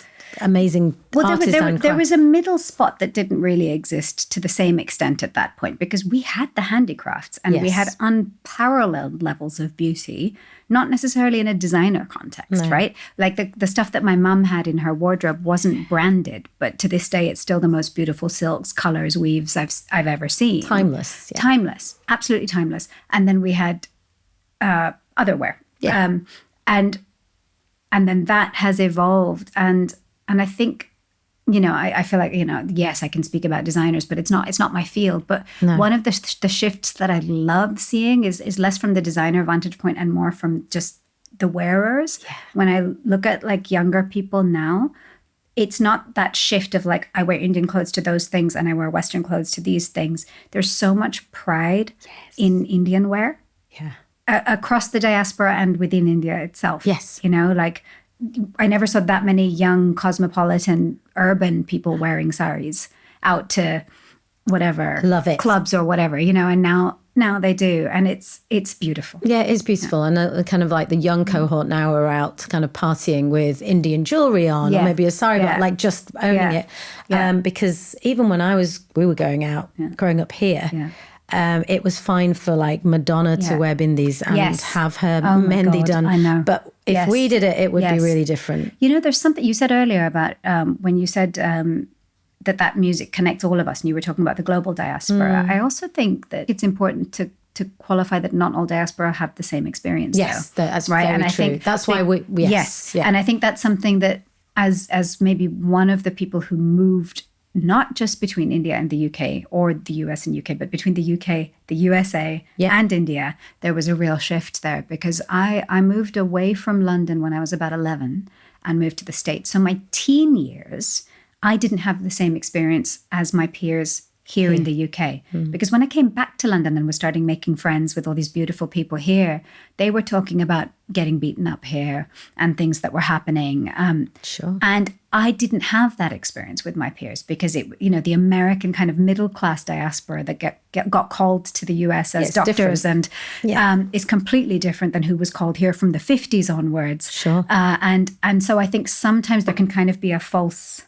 A: amazing artisan
B: there was a middle spot that didn't really exist to the same extent at that point, because we had the handicrafts and we had unparalleled levels of beauty, not necessarily in a designer context, right? Like the stuff that my mum had in her wardrobe wasn't branded, but to this day it's still the most beautiful silks, colors, weaves I've ever seen.
A: Timeless. Yeah.
B: Timeless. Absolutely timeless. And then we had other wear. Yeah. And then that has evolved. And I think, I feel like, yes, I can speak about designers, but it's not my field. But one of the shifts that I love seeing is less from the designer vantage point and more from just the wearers. When I look at like younger people now, it's not that shift of like, I wear Indian clothes to those things and I wear Western clothes to these things. There's so much pride in Indian wear.
A: Yeah.
B: Across the diaspora and within India itself.
A: Yes.
B: You know, like I never saw that many young cosmopolitan urban people wearing saris out to whatever.
A: Love it.
B: Clubs or whatever, you know, and now they do. And it's beautiful.
A: Yeah, it is beautiful. And kind of like the young cohort now are out kind of partying with Indian jewelry on or maybe a sari, but like just owning it. Because even when we were going out, growing up here, it was fine for like Madonna to wear bindis and have her mehendi done.
B: I know.
A: But if we did it, it would be really different.
B: You know, there's something you said earlier about when you said that music connects all of us, and you were talking about the global diaspora. I also think that it's important to qualify that not all diaspora have the same experience.
A: Yes, that's
B: right.
A: very
B: and I
A: true.
B: think
A: That's why we
B: and I think that's something that as maybe one of the people who moved not just between India and the UK or the US and UK, but between the UK, the USA and India, there was a real shift there because I moved away from London when I was about 11 and moved to the States. So my teen years, I didn't have the same experience as my peers here in the UK. Because when I came back to London and was starting making friends with all these beautiful people here, they were talking about getting beaten up here and things that were happening. And I didn't have that experience with my peers because the American kind of middle class diaspora that got called to the US as doctors
A: different.
B: and is completely different than who was called here from the 50s onwards. And so I think sometimes there can kind of be a false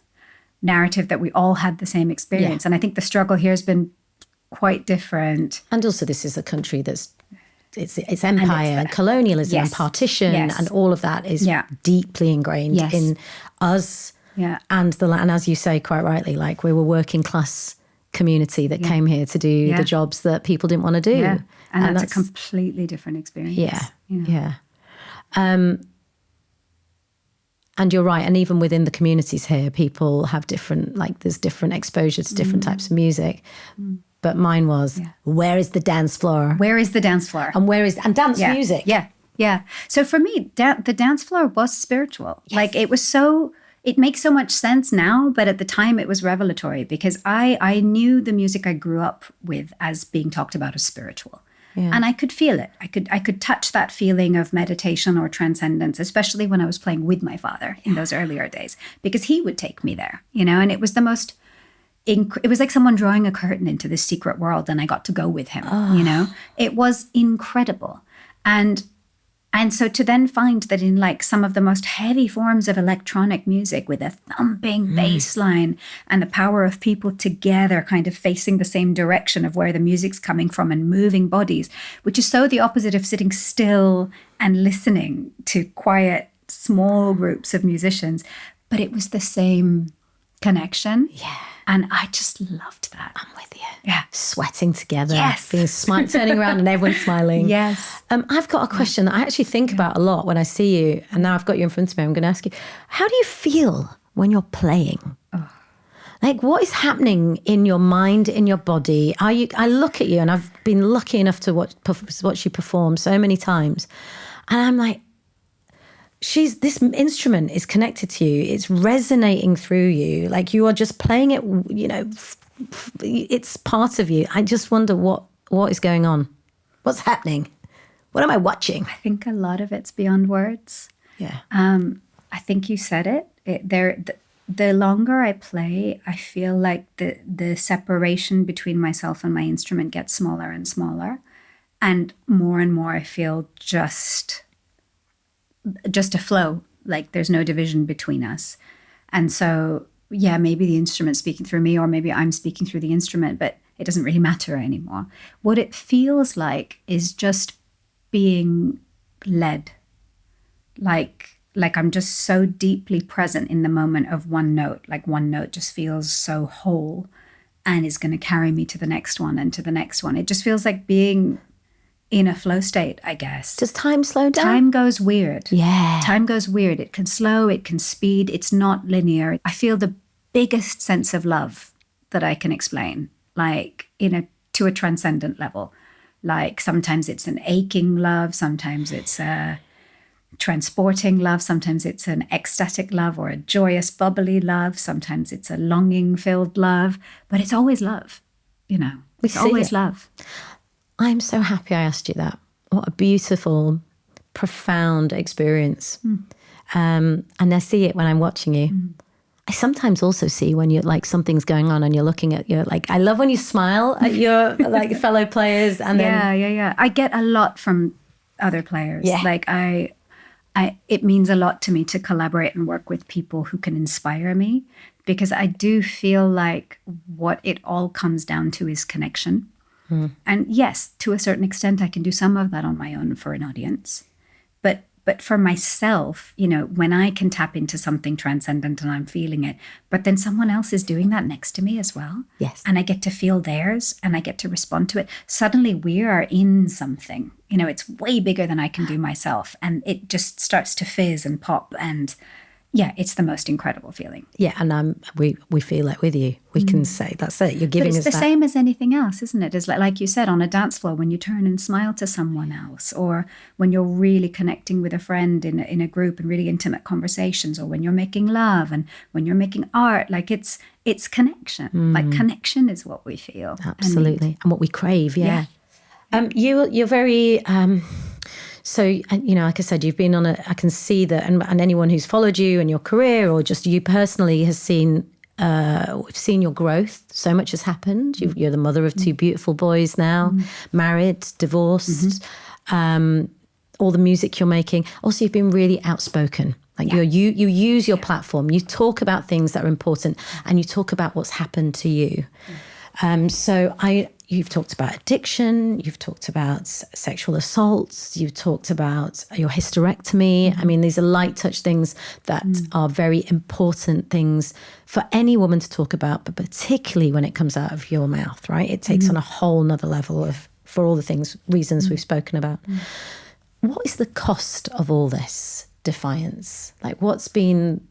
B: narrative that we all had the same experience. And I think the struggle here has been quite different.
A: And also this is a country that's it's empire and colonialism and partition and all of that is deeply ingrained in us and the land. And as you say quite rightly, like we were working class community that came here to do the jobs that people didn't want to do.
B: And that's a completely different experience.
A: And you're right. And even within the communities here, people have different, like there's different exposure to different types of music. But mine was, where is the dance floor?
B: Where is the dance floor?
A: And dance music.
B: Yeah. So for me, the dance floor was spiritual. Like it makes so much sense now, but at the time it was revelatory because I knew the music I grew up with as being talked about as spiritual. And I could feel it. I could touch that feeling of meditation or transcendence, especially when I was playing with my father in those earlier days, because he would take me there, and it was the most, it was like someone drawing a curtain into this secret world and I got to go with him, It was incredible. And so to then find that in like some of the most heavy forms of electronic music with a thumping bass line and the power of people together kind of facing the same direction of where the music's coming from and moving bodies, which is so the opposite of sitting still and listening to quiet, small groups of musicians. But it was the same connection. And I just loved that.
A: I'm with you.
B: Yeah.
A: Sweating together. Being turning around and everyone's smiling. I've got a question that I actually think about a lot when I see you. And now I've got you in front of me. I'm going to ask you, how do you feel when you're playing? Like what is happening in your mind, in your body? I look at you and I've been lucky enough to watch you perform so many times. And I'm like, this instrument is connected to you. It's resonating through you. Like you are just playing it, it's part of you. I just wonder what is going on. What's happening? What am I watching?
B: I think a lot of it's beyond words. I think you said it. The longer I play, I feel like the separation between myself and my instrument gets smaller and smaller. And more I feel just a flow, like there's no division between us. And so, maybe the instrument's speaking through me or maybe I'm speaking through the instrument, but it doesn't really matter anymore. What it feels like is just being led. Like I'm just so deeply present in the moment of one note. Like one note just feels so whole and is going to carry me to the next one and to the next one. It just feels like being in a flow state, I guess.
A: Does time slow down?
B: Time goes weird.
A: Yeah.
B: Time goes weird. It can slow, it can speed. It's not linear. I feel the biggest sense of love that I can explain, like to a transcendent level. Like sometimes it's an aching love. Sometimes it's transporting love. Sometimes it's an ecstatic love or a joyous, bubbly love. Sometimes it's a longing-filled love. But it's always love, you know. It's always love.
A: I'm so happy I asked you that. What a beautiful, profound experience. And I see it when I'm watching you. I sometimes also see when you're like something's going on and you're looking at your like. I love when you smile at your like fellow players, and then
B: Yeah. I get a lot from other players.
A: Yeah.
B: Like it means a lot to me to collaborate and work with people who can inspire me, because I do feel like what it all comes down to is connection. And yes, to a certain extent, I can do some of that on my own for an audience. But for myself, you know, when I can tap into something transcendent and I'm feeling it, but then someone else is doing that next to me as well.
A: Yes.
B: And I get to feel theirs and I get to respond to it. Suddenly we are in something, you know, it's way bigger than I can do myself. And it just starts to fizz and pop. And yeah, it's the most incredible feeling.
A: Yeah, and we feel it with you. We can say that's it. You're giving
B: But
A: us
B: it's the
A: that.
B: same as anything else, isn't it? It's like you said, on a dance floor, when you turn and smile to someone else, or when you're really connecting with a friend in a group and really intimate conversations, or when you're making love and when you're making art, like it's connection. Like connection is what we feel.
A: Absolutely, and what we crave. Yeah. You're very. So, you know, like I said, you've been on I can see that, and anyone who's followed you and your career, or just you personally, has seen, we've seen your growth. So much has happened. You're the mother of two beautiful boys now, married, divorced, all the music you're making. Also, you've been really outspoken. Like you use your platform. You talk about things that are important, and you talk about what's happened to you. You've talked about addiction, you've talked about sexual assaults, you've talked about your hysterectomy. I mean, these are light touch things that are very important things for any woman to talk about, but particularly when it comes out of your mouth, right? It takes on a whole nother level for all the reasons we've spoken about. What is the cost of all this, Defiance? Like what's been,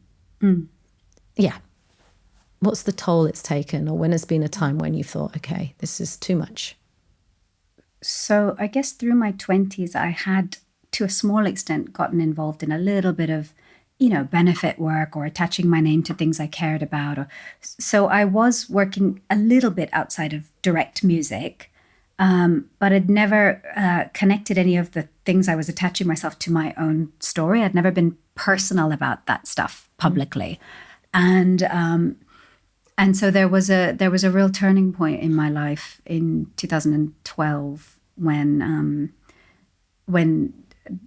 A: what's the toll it's taken, or when has been a time when you thought, okay, this is too much?
B: So I guess through my 20s, I had, to a small extent, gotten involved in a little bit of, you know, benefit work or attaching my name to things I cared about. So I was working a little bit outside of direct music, but I'd never connected any of the things I was attaching myself to my own story. I'd never been personal about that stuff publicly. And so there was a real turning point in my life in 2012 when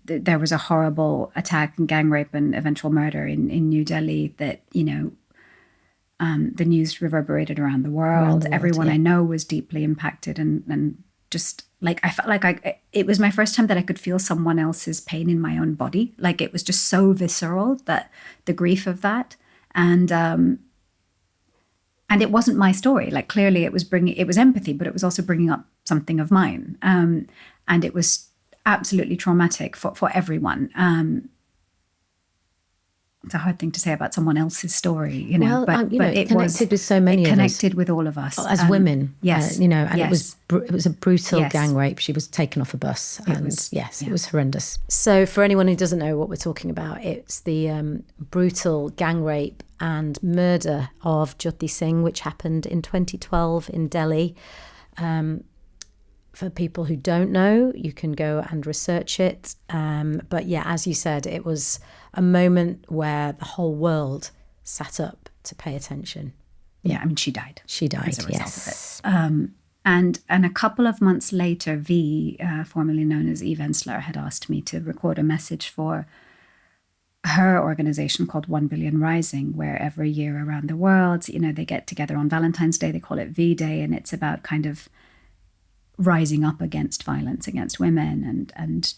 B: there was a horrible attack and gang rape and eventual murder in New Delhi that, you know, the news reverberated around the world. Everyone I know was deeply impacted, and just like I felt like it was my first time that I could feel someone else's pain in my own body. Like it was just so visceral, that the grief of that. And it wasn't my story. Like clearly it was empathy, but it was also bringing up something of mine. And it was absolutely traumatic for everyone. It's a hard thing to say about someone else's story, you know.
A: Well,
B: but
A: it connected with so many of us.
B: Connected with all of us.
A: As women.
B: Yes.
A: You know, and
B: yes.
A: it was a brutal
B: Yes.
A: gang rape. She was taken off a bus.
B: It
A: And
B: was-
A: it was horrendous. So for anyone who doesn't know what we're talking about, it's the brutal gang rape and murder of Jyoti Singh, which happened in 2012 in Delhi. For people who don't know, you can go and research it. But yeah, as you said, it was a moment where the whole world sat up to pay attention.
B: Yeah, I mean, she died.
A: She died,
B: as a result
A: yes.
B: of it. And a couple of months later, V, formerly known as Eve Ensler, had asked me to record a message for her organization called 1 Billion Rising, where every year around the world, you know, they get together on Valentine's Day. They call it V Day, and it's about kind of rising up against violence against women. And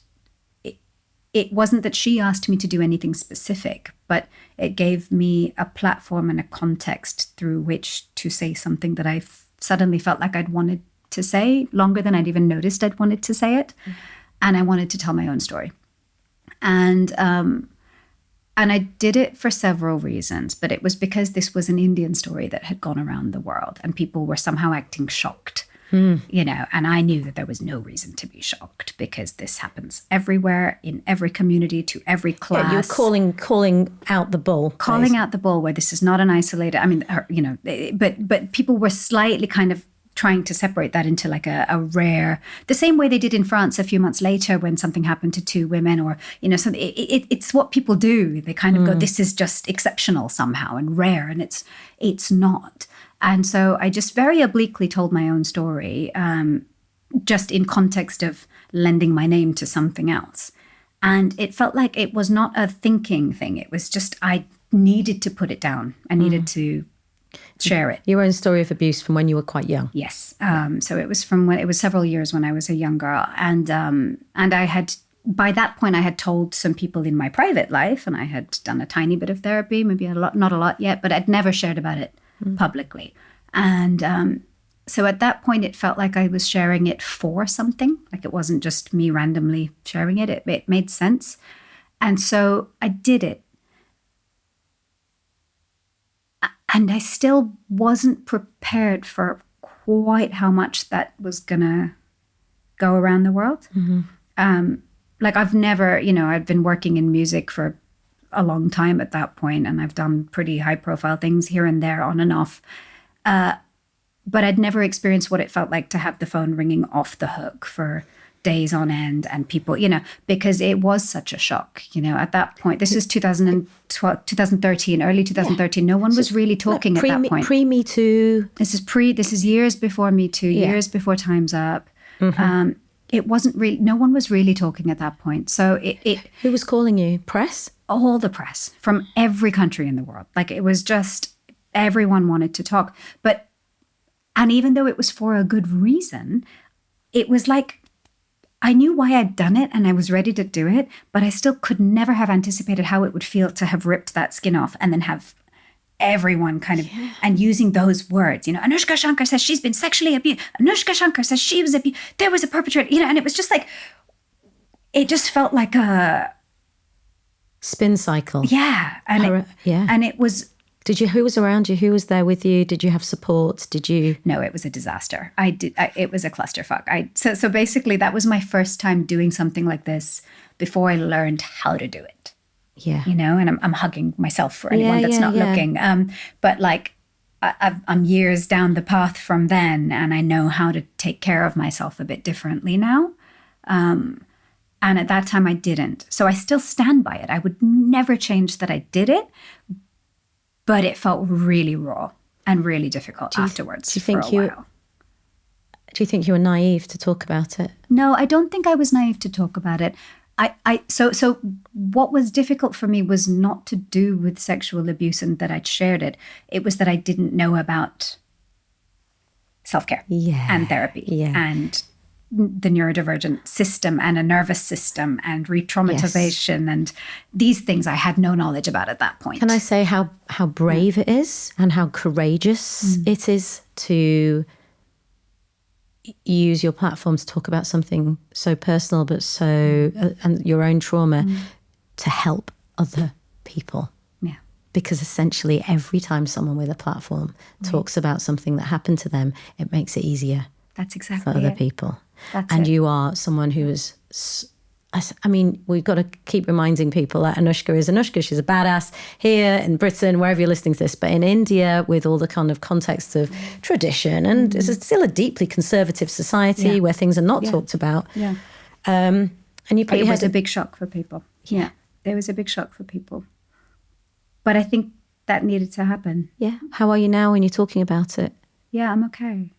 B: it wasn't that she asked me to do anything specific, but it gave me a platform and a context through which to say something that I suddenly felt like I'd wanted to say longer than I'd even noticed I'd wanted to say it. And I wanted to tell my own story. And I did it for several reasons, but it was because this was an Indian story that had gone around the world and people were somehow acting shocked. You know, and I knew that there was no reason to be shocked because this happens everywhere, in every community, to every class.
A: Yeah, you're calling out the bull.
B: Calling out the bull where this is not an isolated, I mean, you know, but people were slightly kind of trying to separate that into like a rare, the same way they did in France a few months later when something happened to two women, or, you know, something. It's what people do. They kind of go, this is just exceptional somehow and rare, and it's not. And so I just very obliquely told my own story, just in context of lending my name to something else. And it felt like it was not a thinking thing. It was just, I needed to put it down. I needed to share it.
A: Your own story of abuse from when you were quite young.
B: Yes. So it was it was several years when I was a young girl. And I had, by that point, I had told some people in my private life, and I had done a tiny bit of therapy, maybe not a lot yet, but I'd never shared about it publicly. And so at that point, it felt like I was sharing it for something. Like it wasn't just me randomly sharing it. It made sense. And so I did it. And I still wasn't prepared for quite how much that was going to go around the world. Like I've never, you know, I'd been working in music for a long time at that point, and I've done pretty high profile things here and there on and off. But I'd never experienced what it felt like to have the phone ringing off the hook for days on end, and people, you know, because it was such a shock, you know, at that point. This is 2012, 2013, early 2013. No one was really talking at that point.
A: Pre-Me Too.
B: This is years before Me Too, years before Time's Up. It wasn't really, no one was really talking at that point. So
A: Who was calling you? Press?
B: All the press from every country in the world. Like it was just, everyone wanted to talk. And even though it was for a good reason, it was like, I knew why I'd done it and I was ready to do it, but I still could never have anticipated how it would feel to have ripped that skin off and then have everyone kind of, and using those words, you know, Anoushka Shankar says she's been sexually abused. Anoushka Shankar says she was abused. There was a perpetrator, you know, and it was just like, it just felt like a
A: spin cycle.
B: Yeah. And it was,
A: who was around you? Who was there with you? Did you have support?
B: No, it was a disaster. It was a clusterfuck. So basically that was my first time doing something like this before I learned how to do it.
A: Yeah.
B: You know, and I'm hugging myself for anyone that's not looking. But like I'm years down the path from then, and I know how to take care of myself a bit differently now. And at that time I didn't. So I still stand by it. I would never change that I did it. But it felt really raw and really difficult afterwards for a while.
A: Do you think you were naive to talk about it?
B: No, I don't think I was naive to talk about it. So what was difficult for me was not to do with sexual abuse and that I'd shared it. It was that I didn't know about self-care and therapy and the neurodivergent system and a nervous system and re-traumatization and these things I had no knowledge about at that point.
A: Can I say how brave it is and how courageous it is to use your platform to talk about something so personal but so and your own trauma to help other people.
B: Yeah.
A: Because essentially every time someone with a platform talks about something that happened to them, it makes it easier.
B: That's exactly
A: for other people.
B: That's
A: and
B: it.
A: You are someone who is, I mean, we've got to keep reminding people that Anoushka is Anoushka. She's a badass here in Britain, wherever you're listening to this. But in India, with all the kind of context of tradition, and it's still a deeply conservative society where things are not talked about.
B: Yeah.
A: And you put
B: it was a big shock for people. Yeah. It was a big shock for people. But I think that needed to happen.
A: Yeah. How are you now when you're talking about it?
B: Yeah, I'm okay.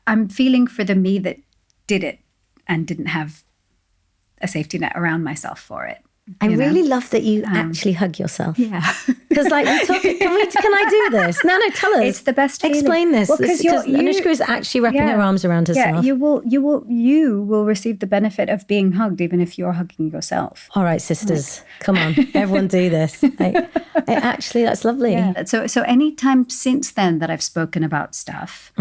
B: I'm feeling for the me that did it and didn't have a safety net around myself for it.
A: I really love that you actually hug yourself.
B: Yeah.
A: Because like, can I do this? No, tell us.
B: It's the best feeling.
A: Explain this.
B: Because
A: Anoushka is actually wrapping her arms around herself.
B: Yeah, you will receive the benefit of being hugged, even if you're hugging yourself.
A: All right, sisters, come on, everyone do this. Actually, that's lovely.
B: Yeah. So any time since then that I've spoken about stuff,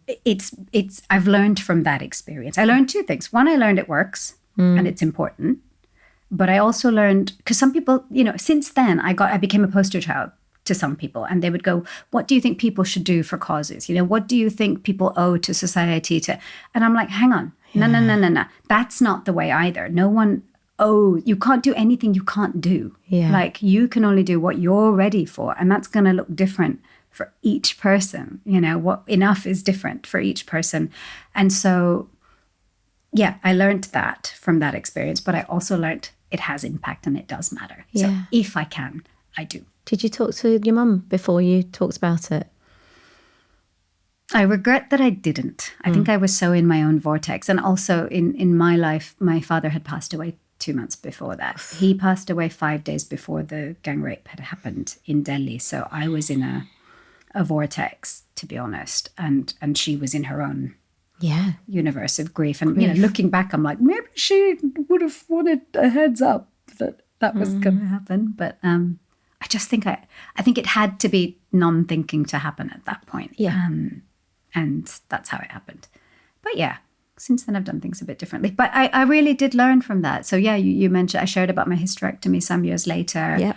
B: it's I've learned from that experience. I learned two things. One, I learned it works and it's important. But I also learned, because some people, you know, since then I became a poster child to some people, and they would go, what do you think people should do for causes? What do you think people owe to society and I'm like, hang on. No. That's not the way either. No one you can't do anything you can't do.
A: Yeah.
B: Like you can only do what you're ready for. And that's going to look different for each person. What enough is different for each person. And so, yeah, I learned that from that experience, but I also learned it has impact and it does matter.
A: Yeah.
B: So if I can, I do.
A: Did you talk to your mum before you talked about it?
B: I regret that I didn't. I think I was so in my own vortex. And also in my life, my father had passed away 2 months before that. He passed away 5 days before the gang rape had happened in Delhi. So I was in a vortex, to be honest. And she was in her own universe of grief. And looking back, I'm like, maybe she would have wanted a heads up that was going to happen. But I just think I think it had to be non-thinking to happen at that point.
A: Yeah.
B: And that's how it happened. But yeah, since then I've done things a bit differently. But I really did learn from that. So yeah, you mentioned, I shared about my hysterectomy some years later.
A: Yeah.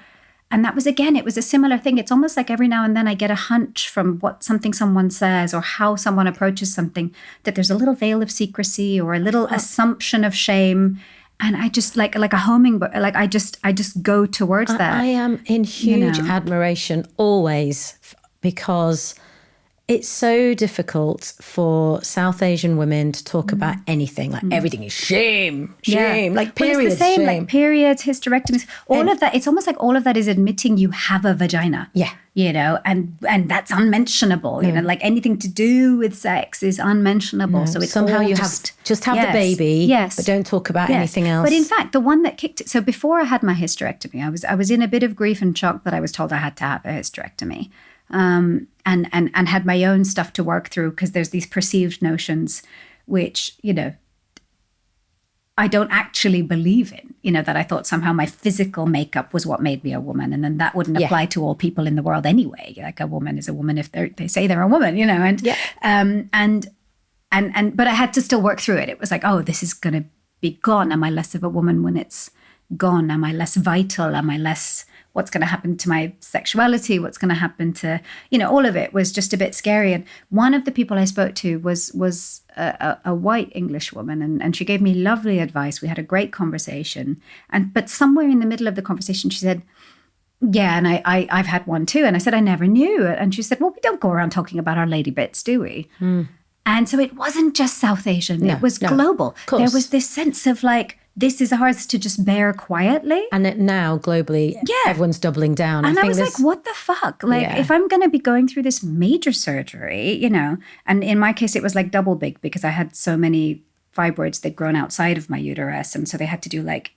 B: And that was, again, it was a similar thing. It's almost like every now and then I get a hunch from something someone says or how someone approaches something, that there's a little veil of secrecy or a little assumption of shame. And I just like a hummingbird, like I just go towards that.
A: I am in huge admiration always, because it's so difficult for South Asian women to talk about anything. Like everything is shame, like periods,
B: well, it's the same,
A: shame.
B: like periods, hysterectomies, all of that. It's almost like all of that is admitting you have a vagina.
A: Yeah.
B: And that's unmentionable. Like anything to do with sex is unmentionable. So it's
A: somehow
B: all
A: you
B: just
A: have the baby,
B: yes,
A: but don't talk about anything else.
B: But in fact, the one that kicked it. So before I had my hysterectomy, I was in a bit of grief and shock that I was told I had to have a hysterectomy. And had my own stuff to work through, because there's these perceived notions which, I don't actually believe in, that I thought somehow my physical makeup was what made me a woman. And then that wouldn't apply to all people in the world anyway. Like a woman is a woman if they say they're a woman, but I had to still work through it. It was like, oh, this is going to be gone. Am I less of a woman when it's gone? Am I less vital? Am I less... What's going to happen to my sexuality? What's going to happen to, all of it was just a bit scary. And one of the people I spoke to was a white English woman, and she gave me lovely advice. We had a great conversation. But somewhere in the middle of the conversation, she said, yeah, and I've had one too. And I said, I never knew. And she said, well, we don't go around talking about our lady bits, do we? And so it wasn't just South Asian. It was global. There was this sense of like, this is ours to just bear quietly.
A: And now globally, everyone's doubling down.
B: And I was like, what the fuck? Like, if I'm going to be going through this major surgery, and in my case, it was like double big because I had so many fibroids that grown outside of my uterus. And so they had to do like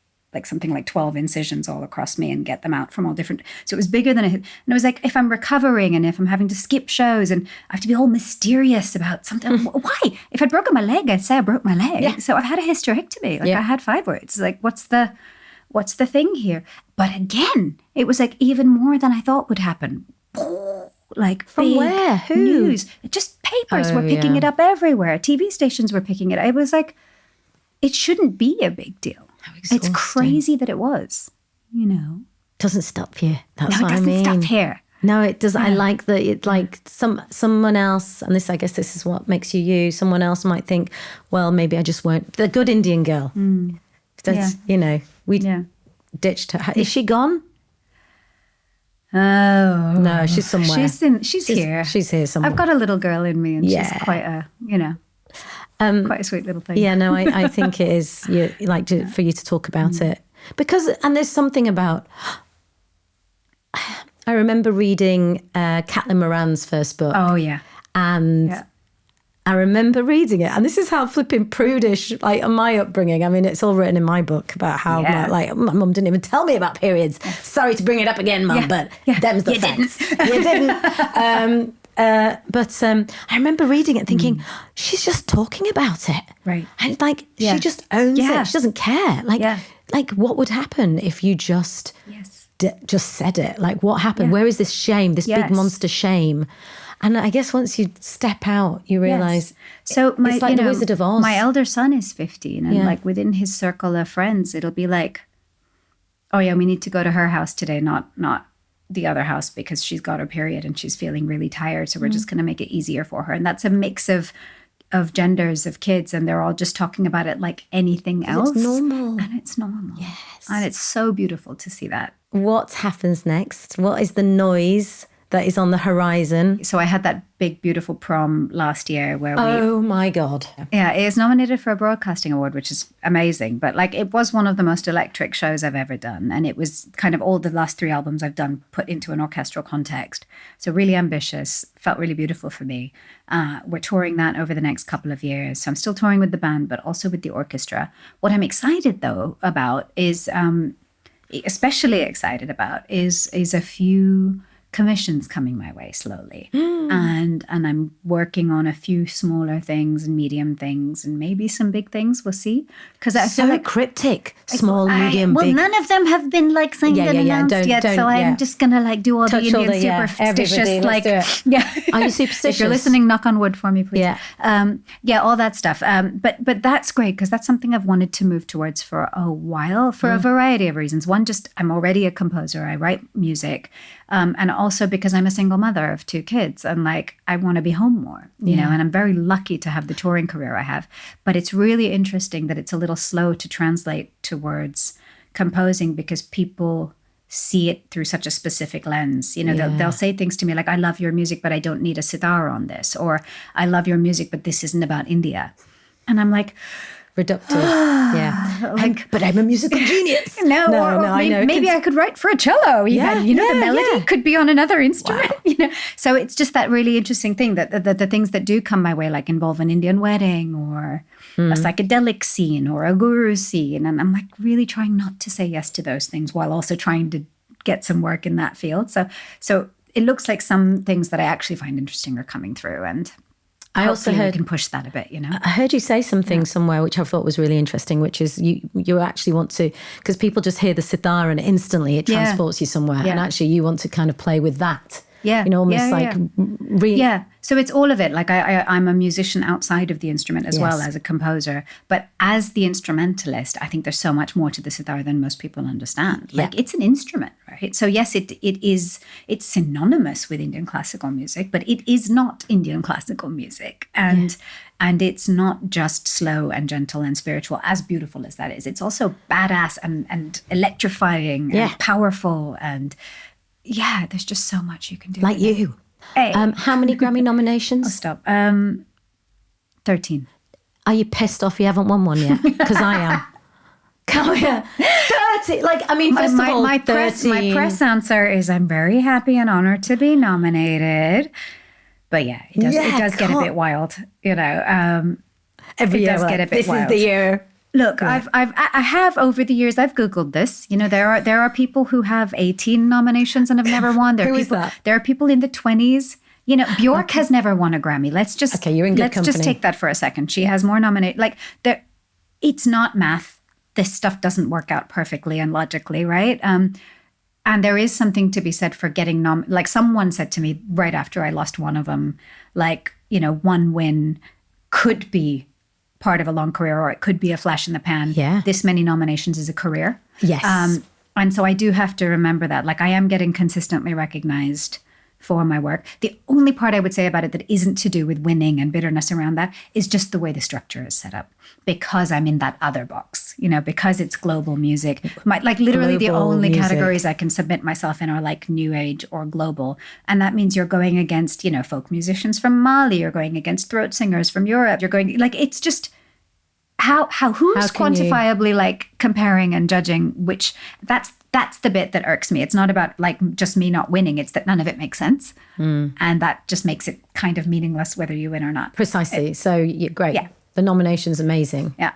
B: something like 12 incisions all across me and get them out from all different. So it was bigger than and it was like, if I'm recovering and if I'm having to skip shows and I have to be all mysterious about something, why? If I'd broken my leg, I'd say I broke my leg. Yeah. So I've had a hysterectomy. Like I had fibroids. Like what's the thing here? But again, it was like even more than I thought would happen. Like
A: from where? Who?
B: News. Just papers were picking it up everywhere. TV stations were picking it up. It was like, it shouldn't be a big deal. It's crazy that it was,
A: Doesn't stop you. That's
B: no,
A: what I mean.
B: It doesn't stop here.
A: No, it doesn't. I like that. It like someone else, and I guess this is what makes you you. Someone else might think, well, maybe I just weren't the good Indian girl. That's, we ditched her. Is she gone?
B: Oh
A: no, she's somewhere.
B: She's here.
A: She's here somewhere.
B: I've got a little girl in me, and she's quite a quite a sweet little thing.
A: Yeah, no, I think it is for you to talk about it. And there's something about, I remember reading Caitlin Moran's first book.
B: Oh, yeah.
A: And I remember reading it. And this is how flipping prudish, like my upbringing. I mean, it's all written in my book about how, my mum didn't even tell me about periods. Sorry to bring it up again, Mum, but them's the facts. You didn't. But I remember reading it thinking, she's just talking about it.
B: Right.
A: And she just owns it. She doesn't care. Like what would happen if you just just said it? Like what happened? Where is this shame, this big monster shame? And I guess once you step out, you realize
B: so
A: it's like the Wizard of Oz.
B: My elder son is 15 and like within his circle of friends, it'll be like, oh yeah, we need to go to her house today, not the other house because she's got her period and she's feeling really tired. So we're just going to make it easier for her. And that's a mix of genders of kids, and they're all just talking about it like anything else.
A: It's normal.
B: And it's normal.
A: Yes.
B: And it's so beautiful to see that.
A: What happens next? What is the noise that is on the horizon?
B: So I had that big, beautiful prom last year where
A: Oh my God.
B: Yeah, it is nominated for a broadcasting award, which is amazing. But like, it was one of the most electric shows I've ever done. And it was kind of all the last 3 albums I've done put into an orchestral context. So really ambitious, felt really beautiful for me. We're touring that over the next couple of years. So I'm still touring with the band, but also with the orchestra. What I'm excited though about is, especially excited about is a few commissions coming my way slowly. And I'm working on a few smaller things and medium things and maybe some big things. We'll see. Because I feel like
A: cryptic. Small, medium,
B: well,
A: big.
B: none of them have been like saying announced yet. So I'm just gonna like do all the Indian superstitious like
A: Are you superstitious?
B: If you're listening, knock on wood for me, please.
A: Yeah.
B: All that stuff. But that's great because that's something I've wanted to move towards for a while for a variety of reasons. One, just I'm already a composer. I write music. And also because I'm a single mother of 2 kids and like I want to be home more, you know, and I'm very lucky to have the touring career I have. But it's really interesting that it's a little slow to translate towards composing because people see it through such a specific lens. You know, they'll say things to me like, I love your music, but I don't need a sitar on this. Or I love your music, but this isn't about India. And I'm like,
A: reductive. But I'm a musical genius.
B: Maybe I could write for a cello even. The melody could be on another instrument.
A: Wow.
B: So it's just that really interesting thing that the things that do come my way like involve an Indian wedding or a psychedelic scene or a guru scene. And I'm like really trying not to say yes to those things while also trying to get some work in that field. So it looks like some things that I actually find interesting are coming through, and I also heard we can push that a bit, I
A: heard you say something somewhere which I thought was really interesting, which is you actually want to, because people just hear the sitar and instantly it transports you somewhere, and actually you want to kind of play with that. So it's all of it. Like I'm a musician outside of the instrument as well as a composer. But as the instrumentalist, I think there's so much more to the sitar than most people understand. Like it's an instrument, right? So yes, it's synonymous with Indian classical music, but it is not Indian classical music. And it's not just slow and gentle and spiritual, as beautiful as that is. It's also badass and electrifying and powerful and there's just so much you can do. Like you.
B: Hey.
A: How many Grammy nominations?
B: Oh, stop. 13.
A: Are you pissed off you haven't won one yet? Because I am. Come here. 30. Like, I mean, first of all,
B: my press answer is I'm very happy and honored to be nominated. But it does get a bit wild,
A: Every year does get a bit wild. This is the year.
B: Look, I have over the years, I've Googled this. There are people who have 18 nominations and have never won. Who is that? There are people in the 20s. Bjork has never won a Grammy. Let's
A: you're in good company.
B: Just take that for a second. She has more nominated. Like, it's not math. This stuff doesn't work out perfectly and logically, right? And there is something to be said for getting like someone said to me right after I lost one of them, like, one win could be part of a long career, or it could be a flash in the pan. This many nominations is a career.
A: Yes.
B: And so I do have to remember that. Like, I am getting consistently recognized for my work. The only part I would say about it that isn't to do with winning and bitterness around that is just the way the structure is set up. Because I'm in that other box, because it's global music. Literally the only categories I can submit myself in are like new age or global. And that means you're going against, folk musicians from Mali, you're going against throat singers from Europe, you're going, like, it's just who's quantifiably like comparing and judging, which that's the bit that irks me. It's not about like just me not winning. It's that none of it makes sense. And that just makes it kind of meaningless whether you win or not.
A: Precisely. So great. Yeah. The nomination's amazing.
B: Yeah.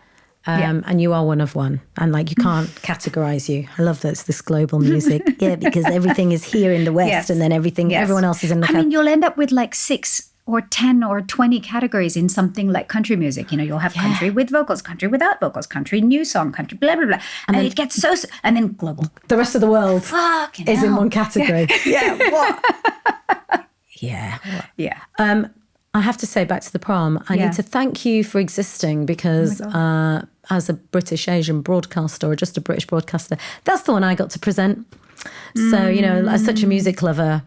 A: And you are one of one. And like, you can't categorize you. I love that it's this global music. Because everything is here in the West and then everyone else is in the...
B: I mean, you'll end up with like 6 or 10 or 20 categories in something like country music. You'll have country with vocals, country without vocals, country new song, country blah, blah, blah. And then it gets so... And then global.
A: The rest of the world is in one category.
B: What?
A: I have to say, back to the prom, I need to thank you for existing because as a British Asian broadcaster or just a British broadcaster, that's the one I got to present. So, as such a music lover,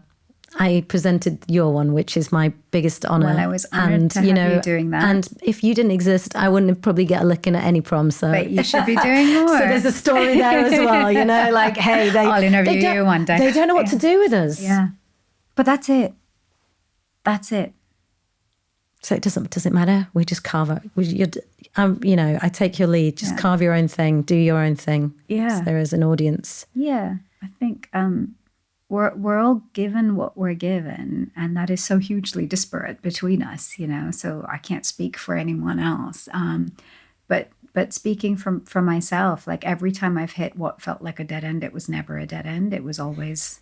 A: I presented your one, which is my biggest honour.
B: Well, I was honoured to have you doing that.
A: And if you didn't exist, I wouldn't have probably get a lick in at any prom. So,
B: but you should be doing more.
A: So there's a story there as well, like, hey,
B: I'll interview you one day.
A: They don't know what to do with us.
B: Yeah. But that's it. That's it.
A: So it doesn't matter. We just carve it. I take your lead. Just carve your own thing. Do your own thing.
B: Yeah.
A: So there is an audience.
B: Yeah. I think we're all given what we're given, and that is so hugely disparate between us, so I can't speak for anyone else. But speaking from myself, like every time I've hit what felt like a dead end, it was never a dead end. It was always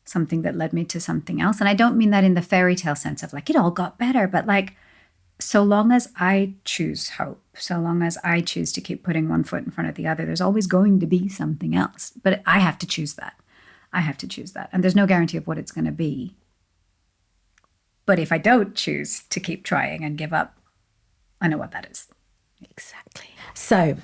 B: something that led me to something else. And I don't mean that in the fairy tale sense of like, it all got better, but like, so long as I choose hope, so long as I choose to keep putting one foot in front of the other, there's always going to be something else. But I have to choose that. And there's no guarantee of what it's going to be. But if I don't choose to keep trying and give up, I know what that is.
A: Exactly. So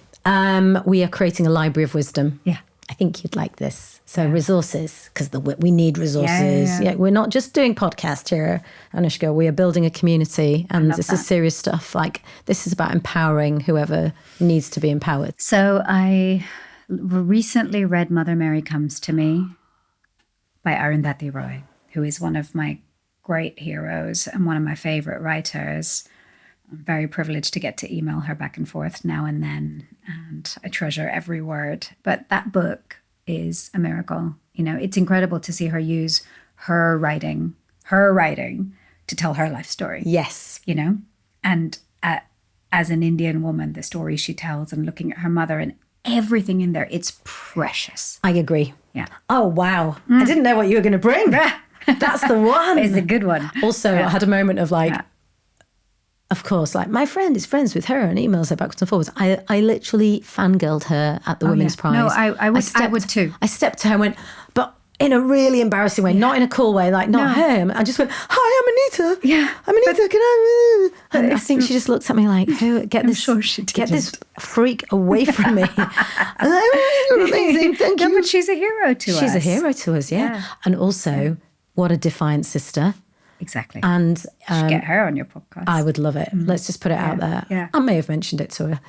A: we are creating a library of wisdom.
B: Yeah.
A: I think you'd like this. So resources, because we need resources. Yeah, we're not just doing podcasts here, Anoushka. We are building a community, and this is serious stuff. Like, this is about empowering whoever needs to be empowered.
B: So I recently read Mother Mary Comes to Me by Arundhati Roy, who is one of my great heroes and one of my favorite writers. I'm very privileged to get to email her back and forth now and then, and I treasure every word. But that book is a miracle. It's incredible to see her use her writing to tell her life story.
A: Yes.
B: And as an Indian woman, the story she tells and looking at her mother and everything in there, it's precious.
A: I agree.
B: Yeah.
A: Oh, wow. I didn't know what you were going to bring. That's the one.
B: It's a good one.
A: Also, I had a moment of like, of course, like my friend is friends with her and emails her backwards and forwards. I literally fangirled her at the Women's Prize.
B: No, I would too.
A: I stepped to her and went, but in a really embarrassing way, not in a cool way, like not her. I just went, hi, I'm Anita.
B: Yeah.
A: I'm Anita, can I? And I think she just looked at me like, get this freak away from me. I'm like, oh, you're amazing, thank you.
B: No, but she's a hero to us.
A: She's a hero to us, yeah. And also, what a defiant sister.
B: Exactly.
A: And
B: should get her on your podcast.
A: I would love it. Let's just put it out there.
B: Yeah.
A: I may have mentioned it to her.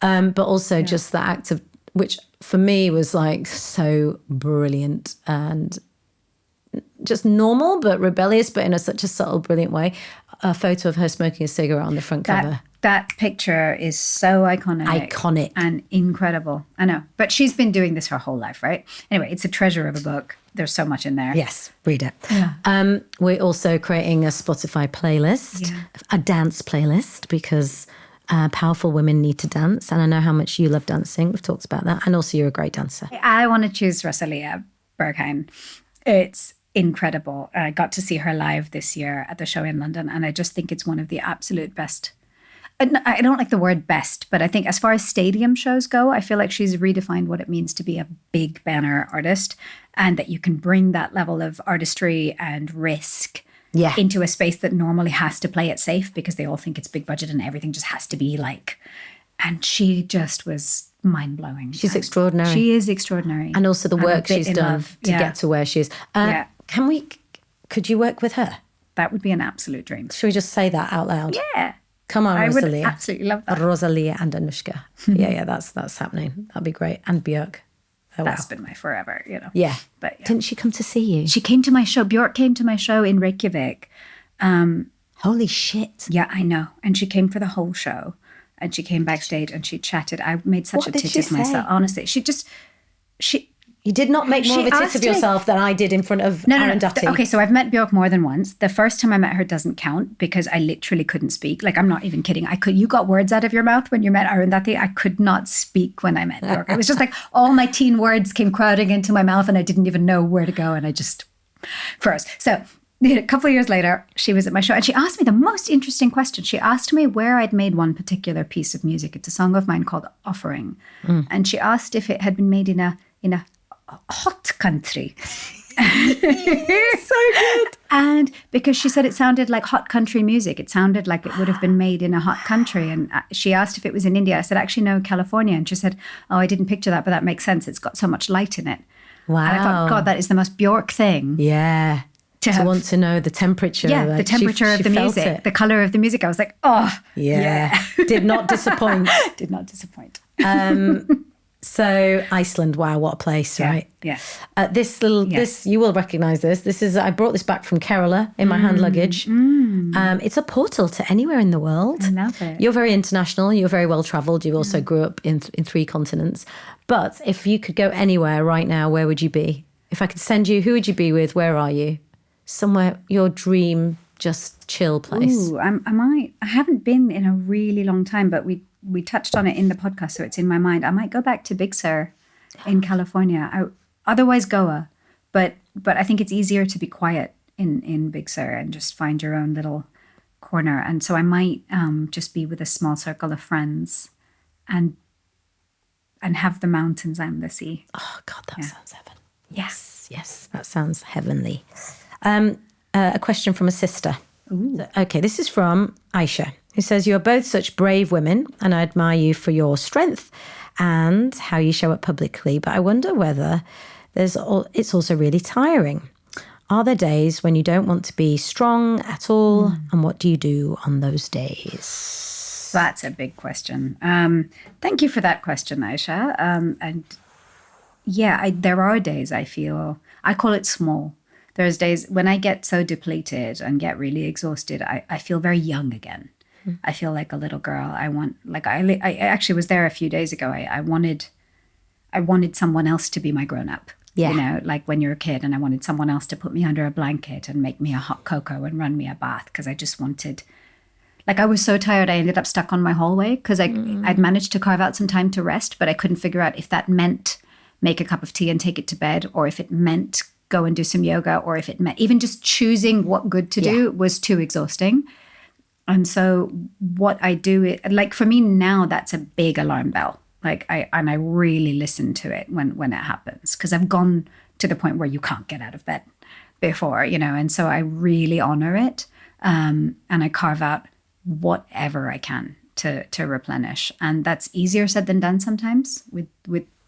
A: Yeah. But also just the act of, which for me was like so brilliant and just normal, but rebellious, but in such a subtle, brilliant way. A photo of her smoking a cigarette on the front cover.
B: That picture is so iconic.
A: Iconic.
B: And incredible. I know. But she's been doing this her whole life, right? Anyway, it's a treasure of a book. There's so much in there.
A: Yes, read it.
B: Yeah.
A: We're also creating a Spotify playlist, a dance playlist, because powerful women need to dance. And I know how much you love dancing. We've talked about that. And also you're a great dancer.
B: I want to choose Rosalia Berghain. It's incredible. I got to see her live this year at the show in London. And I just think it's one of the absolute best. I don't like the word best, but I think as far as stadium shows go, I feel like she's redefined what it means to be a big banner artist, and that you can bring that level of artistry and risk into a space that normally has to play it safe because they all think it's big budget and everything just has to be like, and she just was mind-blowing.
A: She's extraordinary.
B: She is extraordinary.
A: And also the work she's done to get to where she is. Could you work with her?
B: That would be an absolute dream.
A: Should we just say that out loud?
B: Yeah.
A: Come on, Rosalia.
B: I would absolutely love that.
A: Rosalia and Anoushka. Yeah, that's happening. That'd be great. And Björk.
B: That's been my forever,
A: Yeah.
B: But
A: Didn't she come to see you?
B: She came to my show. Björk came to my show in Reykjavik.
A: Holy shit.
B: Yeah, I know. And she came for the whole show. And she came backstage and she chatted. I made such a tit of myself. Honestly,
A: You did not make more of a tit of yourself than I did in front of Arundhati.
B: Okay, so I've met Björk more than once. The first time I met her doesn't count because I literally couldn't speak. Like, I'm not even kidding. You got words out of your mouth when you met Arundhati. I could not speak when I met Björk. It was just like all my teen words came crowding into my mouth and I didn't even know where to go and I just froze. So a couple of years later, she was at my show and she asked me the most interesting question. She asked me where I'd made one particular piece of music. It's a song of mine called Offering. And she asked if it had been made in a hot country.
A: So good.
B: And because she said it sounded like hot country music. It sounded like it would have been made in a hot country. And she asked if it was in India. I said, actually, no, California. And she said, oh, I didn't picture that, but that makes sense. It's got so much light in it.
A: Wow.
B: And I thought, God, that is the most Bjork thing.
A: Yeah. To want to know the temperature.
B: Yeah, the temperature of the music, the color of the music. I was like, oh.
A: Yeah. Did not disappoint.
B: Did not disappoint.
A: So Iceland, wow, what a place, right?
B: Yeah.
A: This you will recognize this. This is, I brought this back from Kerala in my hand luggage. It's a portal to anywhere in the world.
B: I love it.
A: You're very international. You're very well traveled. You also grew up in 3 continents. But if you could go anywhere right now, where would you be? If I could send you, who would you be with? Where are you? Somewhere, your dream, just chill place.
B: Ooh, I haven't been in a really long time, but we touched on it in the podcast, so it's in my mind. I might go back to Big Sur in California. Otherwise Goa, but I think it's easier to be quiet in Big Sur and just find your own little corner. And so I might just be with a small circle of friends and have the mountains and the sea.
A: Oh God, that sounds heaven.
B: Yes,
A: that sounds heavenly. A question from a sister.
B: Ooh.
A: Okay, this is from Aisha, who says, "You are both such brave women, and I admire you for your strength and how you show up publicly. But I wonder whether it's also really tiring. Are there days when you don't want to be strong at all? And what do you do on those days?"
B: That's a big question. Thank you for that question, Aisha. And yeah, there are days I call it small. There's days when I get so depleted and get really exhausted, I feel very young again. I feel like a little girl. I actually was there a few days ago. I wanted someone else to be my grown up.
A: Yeah.
B: You know, like when you're a kid, and I wanted someone else to put me under a blanket and make me a hot cocoa and run me a bath, because I just wanted, like, I was so tired I ended up stuck on my hallway because I'd managed to carve out some time to rest, but I couldn't figure out if that meant make a cup of tea and take it to bed, or if it meant go and do some yoga, or if it meant even just choosing what good to do was too exhausting. And so what I do, like for me now, that's a big alarm bell. Like I really listen to it when it happens, because I've gone to the point where you can't get out of bed before, you know, and so I really honor it. And I carve out whatever I can to replenish. And that's easier said than done sometimes with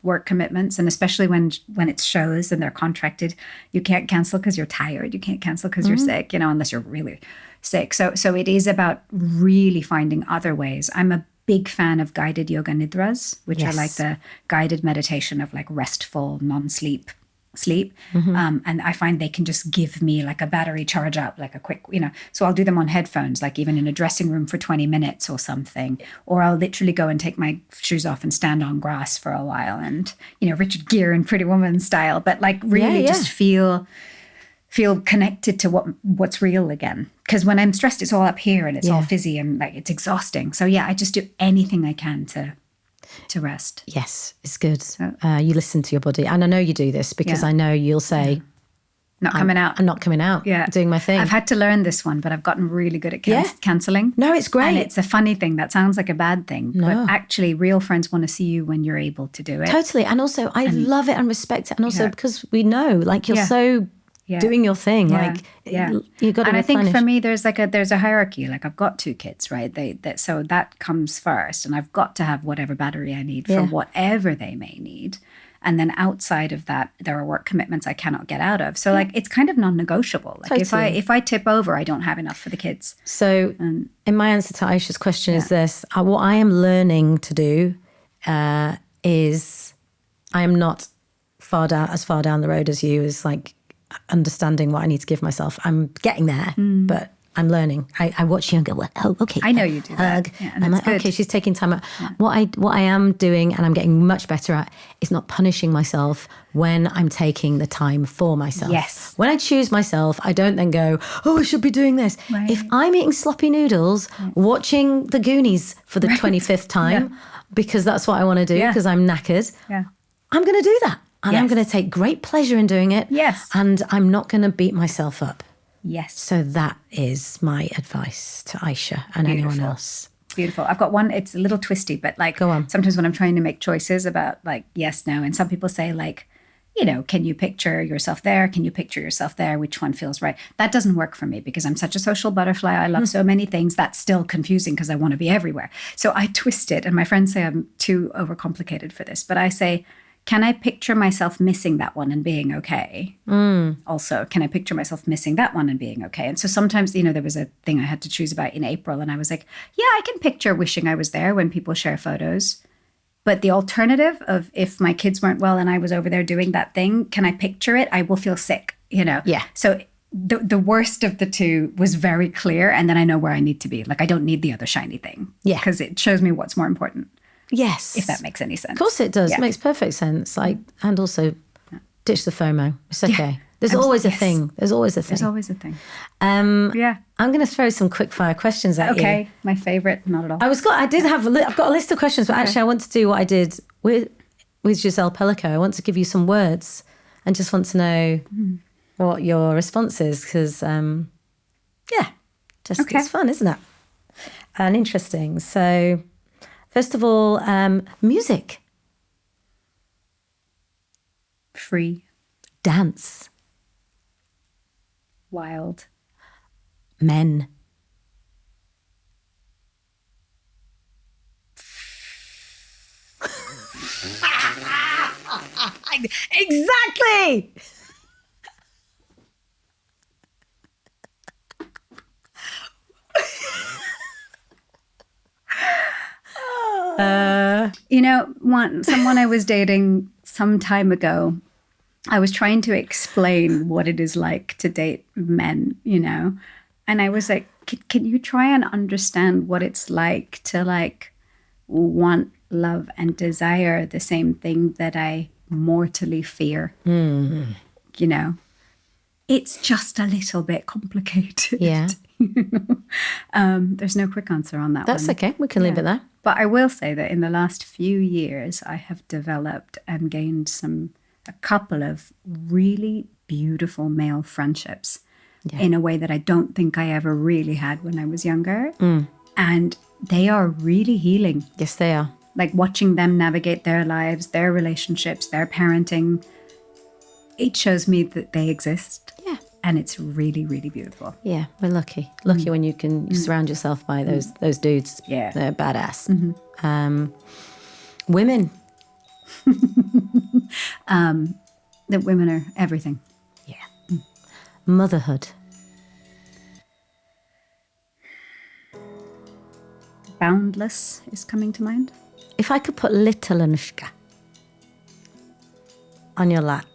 B: work commitments, and especially when it's shows and they're contracted. You can't cancel because you're tired. You can't cancel because you're sick, you know, unless you're really sick. So it is about really finding other ways. I'm a big fan of guided yoga nidras, which are like the guided meditation of like restful, non-sleep sleep. And I find they can just give me like a battery charge up, like a quick, you know, so I'll do them on headphones, like even in a dressing room for 20 minutes or something, or I'll literally go and take my shoes off and stand on grass for a while, and, you know, Richard Gere and Pretty Woman style, but like really just feel connected to what's real again. Because when I'm stressed, it's all up here and it's all fizzy and like it's exhausting. So yeah, I just do anything I can to rest.
A: Yes, it's good. You listen to your body. And I know you do this because I know you'll say,
B: not coming out.
A: I'm not coming out.
B: Yeah.
A: Doing my thing.
B: I've had to learn this one, but I've gotten really good at cancelling.
A: No, it's great.
B: And it's a funny thing. That sounds like a bad thing.
A: No.
B: But actually, real friends want to see you when you're able to do it.
A: Totally. And also, I love it and respect it. And also because we know, like, you're so doing your thing. Like, you got to
B: And I think
A: replenish.
B: for me, there's a hierarchy. Like, I've got 2 kids, right? So that comes first. And I've got to have whatever battery I need for whatever they may need. And then outside of that, there are work commitments I cannot get out of. So like, it's kind of non-negotiable. Like if I tip over, I don't have enough for the kids.
A: So in my answer to Aisha's question is this, what I am learning to do is I am not as far down the road as you, as like understanding what I need to give myself. I'm getting there, but I'm learning. I watch you and go, well, oh, okay.
B: I know you do that. Yeah,
A: and I'm like, okay, she's taking time out. Yeah. What I am doing, and I'm getting much better at, is not punishing myself when I'm taking the time for myself.
B: Yes.
A: When I choose myself, I don't then go, oh, I should be doing this.
B: Right.
A: If I'm eating sloppy noodles, watching The Goonies for the 25th time, because that's what I want to do, because I'm knackered, I'm going to do that. And I'm going to take great pleasure in doing it.
B: Yes.
A: And I'm not going to beat myself up.
B: Yes.
A: So that is my advice to Aisha and anyone else.
B: Beautiful. I've got one, it's a little twisty, but like,
A: go on.
B: Sometimes when I'm trying to make choices about like yes, no, and some people say like, you know, can you picture yourself there? Can you picture yourself there? Which one feels right? That doesn't work for me because I'm such a social butterfly. I love so many things. That's still confusing because I want to be everywhere. So I twist it. And my friends say I'm too overcomplicated for this. But I say, can I picture myself missing that one and being okay? Also, can I picture myself missing that one and being okay? And so sometimes, there was a thing I had to choose about in April, and I was like, yeah, I can picture wishing I was there when people share photos. But the alternative of if my kids weren't well and I was over there doing that thing, can I picture it? I will feel sick,
A: Yeah.
B: So the worst of the two was very clear. And then I know where I need to be. Like, I don't need the other shiny thing.
A: Yeah.
B: Because it shows me what's more important.
A: Yes.
B: If that makes any sense.
A: Of course it does.
B: Yeah.
A: It makes perfect sense. Like, and also ditch the FOMO. It's okay.
B: Yeah.
A: There's always a thing. There's always a thing.
B: There's always a thing.
A: Yeah. I'm going to throw some quick fire questions at you.
B: Okay. My favorite. Not at all.
A: I've got a list of questions, but actually I want to do what I did with Giselle Pellico. I want to give you some words and just want to know what your response is, because, it's fun, isn't it? And interesting. So, first of all, music.
B: Free.
A: Dance.
B: Wild.
A: Men. Exactly.
B: Someone I was dating some time ago, I was trying to explain what it is like to date men, and I was like, can you try and understand what it's like to want, love, and desire the same thing that I mortally fear? It's just a little bit complicated.
A: Yeah.
B: There's no quick answer on that.
A: That's
B: one.
A: okay. We can leave it there.
B: But I will say that in the last few years, I have developed and gained a couple of really beautiful male friendships in a way that I don't think I ever really had when I was younger. And they are really healing.
A: Yes, they are.
B: Like, watching them navigate their lives, their relationships, their parenting, it shows me that they exist.
A: Yeah.
B: And it's really, really beautiful.
A: Yeah, we're lucky. Lucky when you can surround yourself by those dudes.
B: Yeah.
A: They're badass. Women.
B: That women are everything.
A: Yeah. Motherhood.
B: Boundless is coming to mind.
A: If I could put little Anoushka on your lap,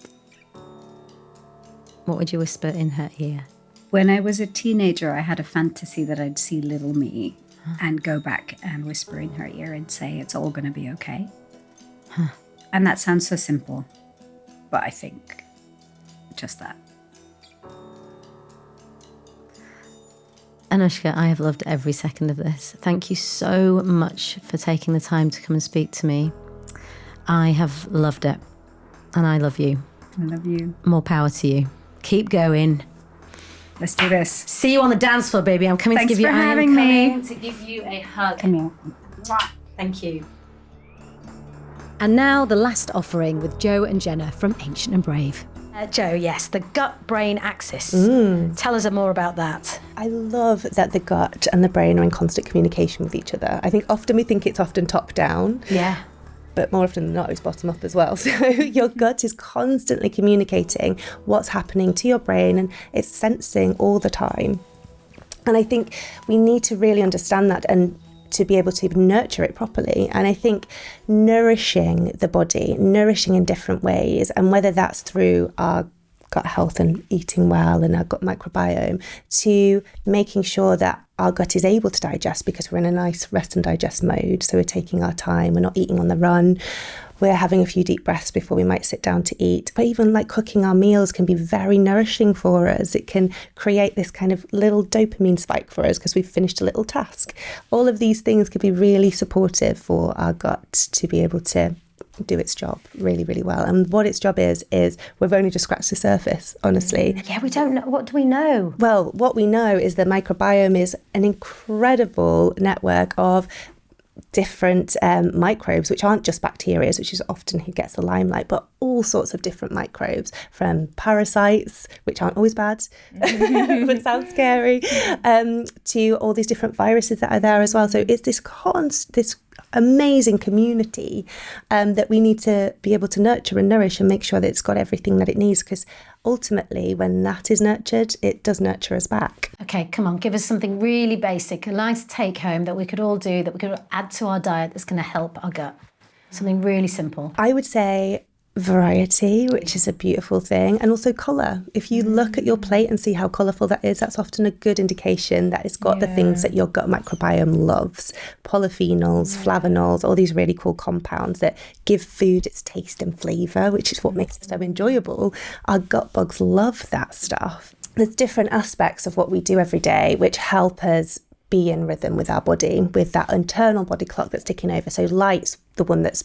A: what would you whisper in her ear?
B: When I was a teenager, I had a fantasy that I'd see little me and go back and whisper in her ear and say, it's all going to be okay. And that sounds so simple, but I think just that.
A: Anoushka, I have loved every second of this. Thank you so much for taking the time to come and speak to me. I have loved it, and I love you.
B: I love you.
A: More power to you. Keep going.
B: Let's do this.
A: See you on the dance floor, baby. I'm coming
B: Thanks
A: to give you.
B: for having me.
A: I'm coming to give you a hug.
B: Come here.
A: Thank you. And now the last offering with Joe and Jenna from Ancient and Brave. Joe, yes, the gut-brain axis. Tell us more about that.
C: I love that the gut and the brain are in constant communication with each other. I think often we think it's often top down.
A: Yeah.
C: But more often than not, it's bottom up as well. So your gut is constantly communicating what's happening to your brain, and it's sensing all the time. And I think we need to really understand that and to be able to nurture it properly. And I think nourishing the body, nourishing in different ways, and whether that's through our gut health and eating well and our gut microbiome, to making sure that our gut is able to digest, because we're in a nice rest and digest mode. So we're taking our time, we're not eating on the run, we're having a few deep breaths before we might sit down to eat. But even like cooking our meals can be very nourishing for us. It can create this kind of little dopamine spike for us because we've finished a little task. All of these things can be really supportive for our gut to be able to do its job really, really well. And what its job is we've only just scratched the surface, honestly.
A: Yeah, we don't know. What do we know?
C: Well, what we know is the microbiome is an incredible network of different microbes, which aren't just bacteria, which is often who gets the limelight, but all sorts of different microbes, from parasites, which aren't always bad, but sound scary, to all these different viruses that are there as well. So it's this amazing community that we need to be able to nurture and nourish and make sure that it's got everything that it needs, because ultimately when that is nurtured, it does nurture us back.
A: Okay, come on, give us something really basic, a nice take home that we could all do, that we could add to our diet that's going to help our gut. Something really simple.
C: I would say variety, which is a beautiful thing, and also colour. If you look at your plate and see how colourful that is, that's often a good indication that it's got the things that your gut microbiome loves. Polyphenols, flavonols, all these really cool compounds that give food its taste and flavour, which is what makes it so enjoyable. Our gut bugs love that stuff. There's different aspects of what we do every day which help us be in rhythm with our body, with that internal body clock that's ticking over. So light's the one that's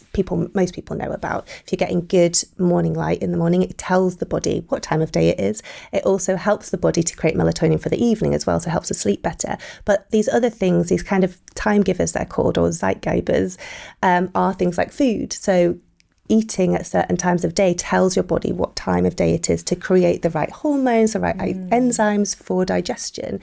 C: most people know about. If you're getting good morning light in the morning, it tells the body what time of day it is. It also helps the body to create melatonin for the evening as well, so it helps us sleep better. But these other things, these kind of time givers they're called, or Zeitgebers, are things like food. So eating at certain times of day tells your body what time of day it is to create the right hormones, the right enzymes for digestion.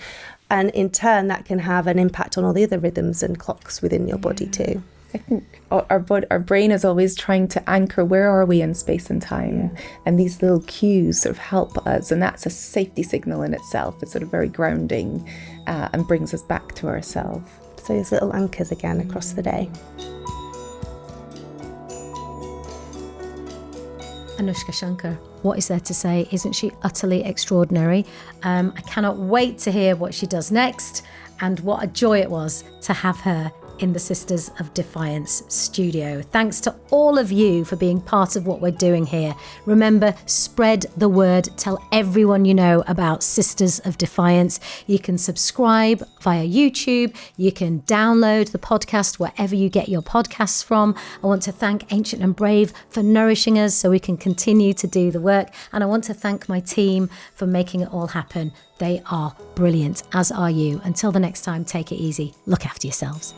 C: And in turn, that can have an impact on all the other rhythms and clocks within your body too.
D: I think our brain is always trying to anchor where are we in space and time, and these little cues sort of help us, and that's a safety signal in itself. It's sort of very grounding and brings us back to ourselves.
C: So these little anchors again across the day.
A: Anoushka Shankar, what is there to say? Isn't she utterly extraordinary? I cannot wait to hear what she does next, and what a joy it was to have her in the Sisters of Defiance studio. Thanks to all of you for being part of what we're doing here. Remember, spread the word. Tell everyone you know about Sisters of Defiance. You can subscribe via YouTube. You can download the podcast wherever you get your podcasts from. I want to thank Ancient and Brave for nourishing us so we can continue to do the work. And I want to thank my team for making it all happen. They are brilliant, as are you. Until the next time, take it easy. Look after yourselves.